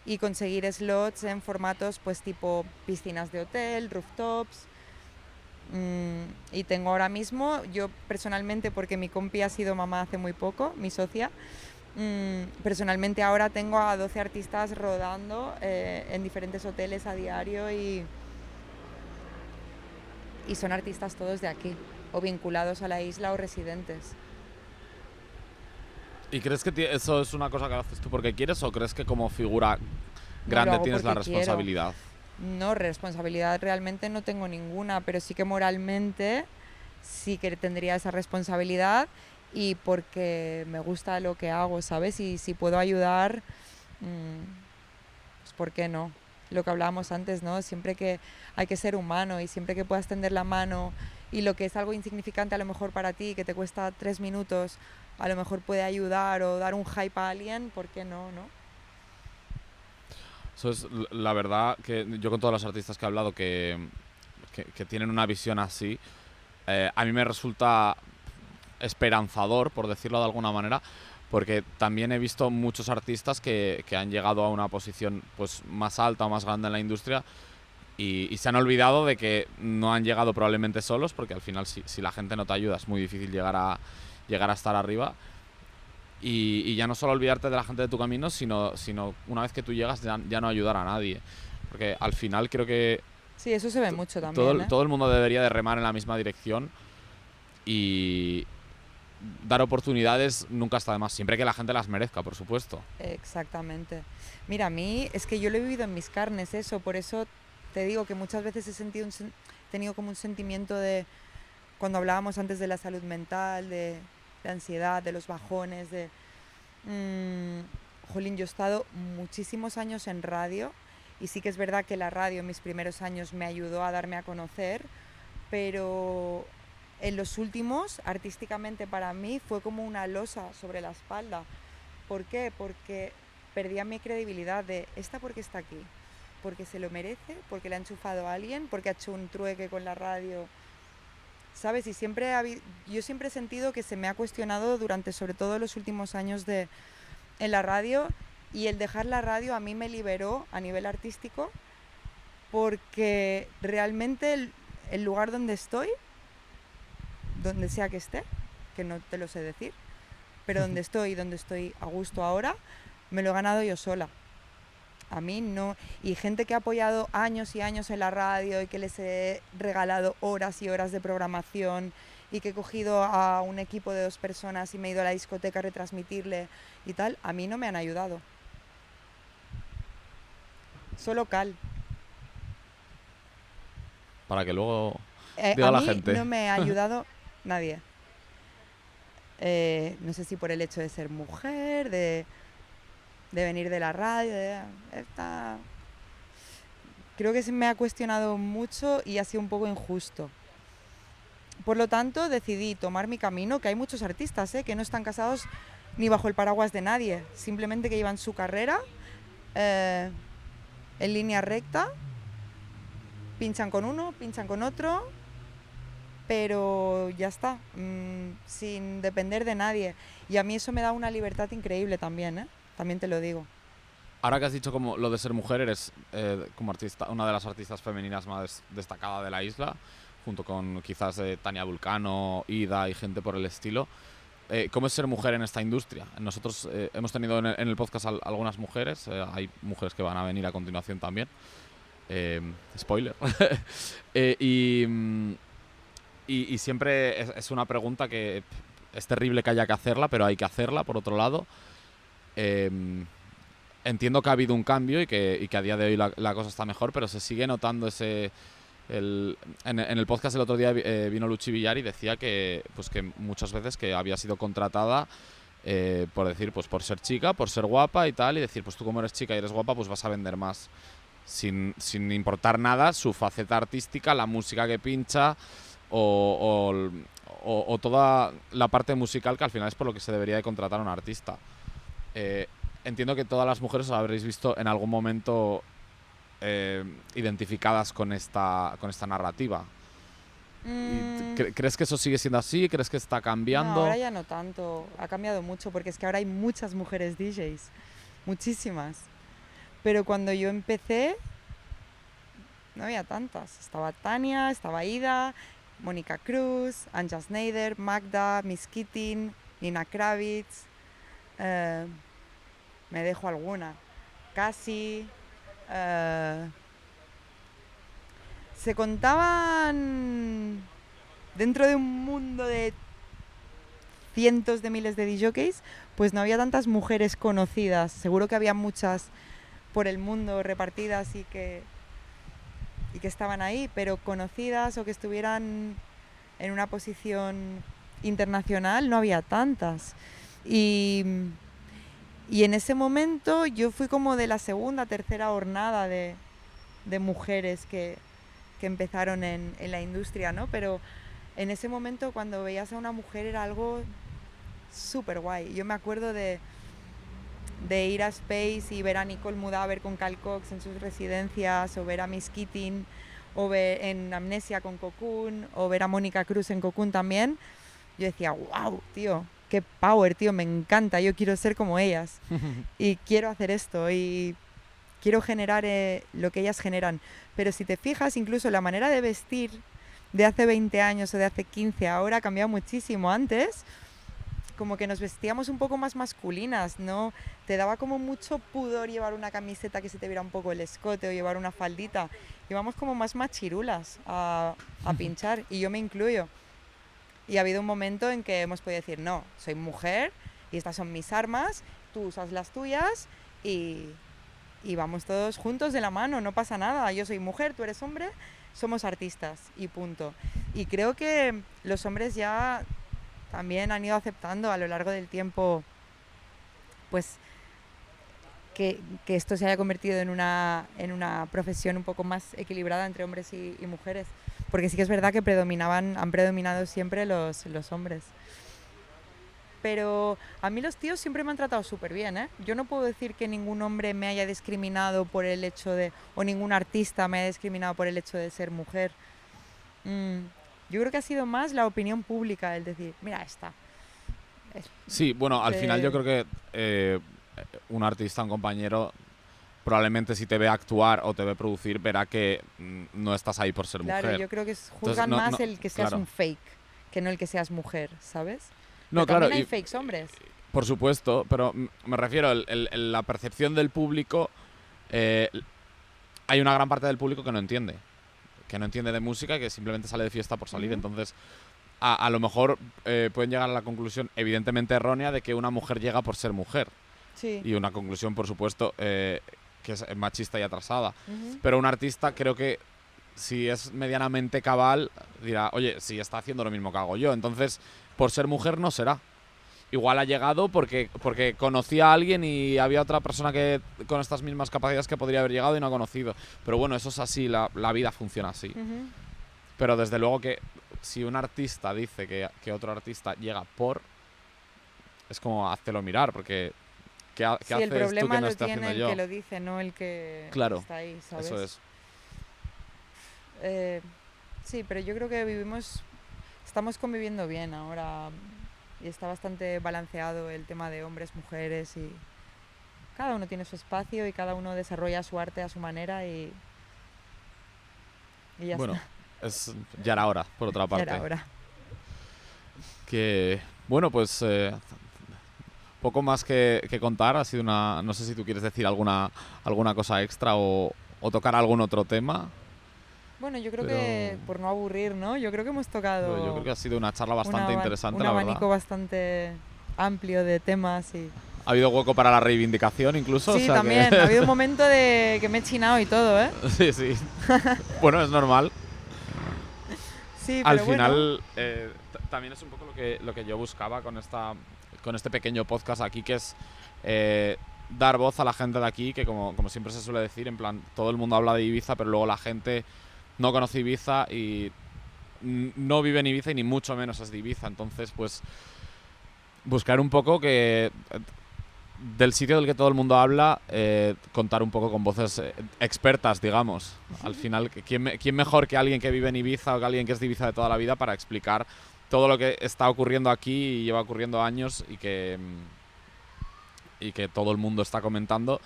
y conseguir slots en formatos pues tipo piscinas de hotel, rooftops. Y tengo ahora mismo, yo personalmente, porque mi compi ha sido mamá hace muy poco, mi socia, personalmente ahora tengo a 12 artistas rodando en diferentes hoteles a diario y son artistas todos de aquí, o vinculados a la isla o residentes. ¿Y crees que eso es una cosa que haces tú porque quieres o crees que como figura grande tienes la responsabilidad? No, responsabilidad realmente no tengo ninguna, pero sí que moralmente sí que tendría esa responsabilidad y porque me gusta lo que hago, ¿sabes? Y si puedo ayudar, pues ¿por qué no? Lo que hablábamos antes, ¿no? Siempre que hay que ser humano y siempre que puedas tender la mano y lo que es algo insignificante a lo mejor para ti, que te cuesta 3 minutos, a lo mejor puede ayudar o dar un hype a alguien, ¿por qué no, no? Eso es la verdad que yo con todos los artistas que he hablado que tienen una visión así, a mí me resulta esperanzador, por decirlo de alguna manera, porque también he visto muchos artistas que han llegado a una posición pues más alta o más grande en la industria y se han olvidado de que no han llegado probablemente solos, porque al final si la gente no te ayuda es muy difícil llegar a estar arriba. Y ya no solo olvidarte de la gente de tu camino, sino una vez que tú llegas ya no ayudar a nadie. Porque al final creo que... Sí, eso se ve mucho también. Todo el mundo debería de remar en la misma dirección y dar oportunidades nunca está de más, siempre que la gente las merezca, por supuesto. Exactamente. Mira, a mí es que yo lo he vivido en mis carnes eso, por eso te digo que muchas veces he tenido como un sentimiento de, cuando hablábamos antes de la salud mental, de ansiedad, de los bajones, jolín, yo he estado muchísimos años en radio y sí que es verdad que la radio en mis primeros años me ayudó a darme a conocer, pero en los últimos, artísticamente para mí, fue como una losa sobre la espalda. ¿Por qué? Porque perdía mi credibilidad de, ¿esta por qué está aquí? ¿Porque se lo merece? ¿Porque le ha enchufado a alguien? ¿Porque ha hecho un trueque con la radio? ¿Sabes? Y yo siempre he sentido que se me ha cuestionado durante sobre todo los últimos años en la radio, y el dejar la radio a mí me liberó a nivel artístico porque realmente el lugar donde estoy, donde sea que esté, que no te lo sé decir, pero donde estoy a gusto ahora, me lo he ganado yo sola. A mí no. Y gente que ha apoyado años y años en la radio y que les he regalado horas y horas de programación y que he cogido a un equipo de 2 personas y me he ido a la discoteca a retransmitirle y tal, a mí no me han ayudado. Solo Cal. Para que luego diga la gente. A mí no me ha ayudado nadie. No sé si por el hecho de ser mujer, de venir de la radio, creo que se me ha cuestionado mucho y ha sido un poco injusto. Por lo tanto, decidí tomar mi camino, que hay muchos artistas que no están casados ni bajo el paraguas de nadie, simplemente que llevan su carrera en línea recta, pinchan con uno, pinchan con otro, pero ya está, sin depender de nadie. Y a mí eso me da una libertad increíble también, también te lo digo. Ahora que has dicho como lo de ser mujer, eres como artista, una de las artistas femeninas más destacadas de la isla, junto con quizás Tania Vulcano, Ida y gente por el estilo. ¿Cómo es ser mujer en esta industria? Nosotros hemos tenido en el podcast algunas mujeres, hay mujeres que van a venir a continuación también. Spoiler. Y siempre es una pregunta que es terrible que haya que hacerla, pero hay que hacerla, por otro lado. Entiendo que ha habido un cambio y que a día de hoy la cosa está mejor, pero se sigue notando ese En el podcast el otro día vino Luchi Villar y decía que, pues, que muchas veces que había sido contratada por decir, pues por ser chica, por ser guapa y tal, y decir, pues tú como eres chica y eres guapa, pues vas a vender más. Sin importar nada su faceta artística, la música que pincha o toda la parte musical, que al final es por lo que se debería de contratar a un artista. Entiendo que todas las mujeres os habréis visto en algún momento identificadas con esta narrativa. ¿Crees que eso sigue siendo así? ¿Crees que está cambiando? No, ahora ya no tanto, ha cambiado mucho porque es que ahora hay muchas mujeres DJs, muchísimas. Pero cuando yo empecé no había tantas. Estaba Tania, estaba Ida, Mónica Cruz, Anja Schneider, Magda, Miss Keating, Nina Kravitz, me dejo alguna, Cassie. Se contaban dentro de un mundo de cientos de miles de DJs, pues no había tantas mujeres conocidas. Seguro que había muchas por el mundo repartidas y que estaban ahí, pero conocidas o que estuvieran en una posición internacional no había tantas. Y en ese momento yo fui como de la segunda, tercera hornada de mujeres que empezaron en la industria, ¿no? Pero en ese momento cuando veías a una mujer era algo súper guay. Yo me acuerdo de ir a Space y ver a Nicole Mudaber con Cal Cox en sus residencias, o ver a Miss Keating, o ver en Amnesia con Cocoon, o ver a Mónica Cruz en Cocoon también. Yo decía, wow, tío, qué power, tío, me encanta, yo quiero ser como ellas y quiero hacer esto y quiero generar lo que ellas generan. Pero si te fijas, incluso la manera de vestir de hace 20 años o de hace 15 ahora ha cambiado muchísimo. Antes como que nos vestíamos un poco más masculinas, ¿no? Te daba como mucho pudor llevar una camiseta que se te viera un poco el escote o llevar una faldita. Íbamos como más machirulas a pinchar, y yo me incluyo. Y ha habido un momento en que hemos podido decir, no, soy mujer y estas son mis armas, tú usas las tuyas y vamos todos juntos de la mano, no pasa nada. Yo soy mujer, tú eres hombre, somos artistas y punto. Y creo que los hombres ya también han ido aceptando a lo largo del tiempo, pues, que esto se haya convertido en una profesión un poco más equilibrada entre hombres y mujeres. Porque sí que es verdad que han predominado siempre los hombres. Pero a mí los tíos siempre me han tratado súper bien, ¿eh? Yo no puedo decir que ningún hombre me haya discriminado por el hecho de... o ningún artista me haya discriminado por el hecho de ser mujer. Yo creo que ha sido más la opinión pública, el decir, mira esta. Sí, bueno, al final yo creo que un artista, un compañero, probablemente si te ve actuar o te ve producir, verá que no estás ahí por ser mujer. Claro, yo creo que juzgan más el que seas un fake que no el que seas mujer, ¿sabes? No, pero claro. También hay fakes hombres. Por supuesto, pero me refiero, la percepción del público, hay una gran parte del público que no entiende de música, que simplemente sale de fiesta por salir. Entonces, a lo mejor pueden llegar a la conclusión evidentemente errónea de que una mujer llega por ser mujer. Sí. Y una conclusión, por supuesto, que es machista y atrasada. Pero un artista, creo que si es medianamente cabal, dirá, oye, si está haciendo lo mismo que hago yo, entonces por ser mujer no será. Igual ha llegado porque conocía a alguien y había otra persona que con estas mismas capacidades que podría haber llegado y no ha conocido. Pero bueno, eso es así, la vida funciona así. Pero desde luego que si un artista dice que otro artista llega por... es como, háztelo mirar, porque... ¿Qué haces tú que no esté haciendo yo? El problema lo tiene el que lo dice, no el que está ahí, ¿sabes? Eso es. Sí, pero yo creo que estamos conviviendo bien ahora y está bastante balanceado el tema de hombres, mujeres, y cada uno tiene su espacio y cada uno desarrolla su arte a su manera y ya bueno, está. Ya era hora, por otra parte. Ya era hora. Que, bueno, pues poco más que contar. Ha sido no sé si tú quieres decir alguna cosa extra o tocar algún otro tema. Bueno, yo creo que, por no aburrir, ¿no? Yo creo que hemos tocado... Yo creo que ha sido una charla bastante interesante, la verdad. Un abanico bastante amplio de temas y... ¿Ha habido hueco para la reivindicación incluso? Sí, también. Ha habido un momento de que me he chinado y todo, ¿eh? Sí. Bueno, es normal. Sí, al pero bueno. final también es un poco lo que yo buscaba con este pequeño podcast aquí, que es dar voz a la gente de aquí, que como siempre se suele decir, en plan, todo el mundo habla de Ibiza, pero luego la gente no conoce Ibiza y no vive en Ibiza y ni mucho menos es de Ibiza. Entonces, pues, buscar un poco que del sitio del que todo el mundo habla, contar un poco con voces expertas, digamos. Al final, ¿quién mejor que alguien que vive en Ibiza o que alguien que es de Ibiza de toda la vida para explicar todo lo que está ocurriendo aquí y lleva ocurriendo años y que todo el mundo está comentando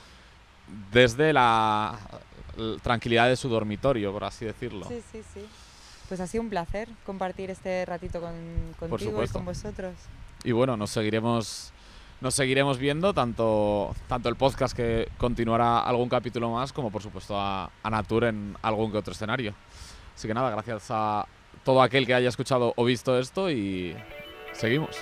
desde la tranquilidad de su dormitorio, por así decirlo. Sí, sí, sí. Pues ha sido un placer compartir este ratito contigo y con vosotros. Y bueno, nos seguiremos viendo, tanto el podcast, que continuará algún capítulo más, como por supuesto a Natur en algún que otro escenario. Así que nada, gracias a todo aquel que haya escuchado o visto esto y seguimos.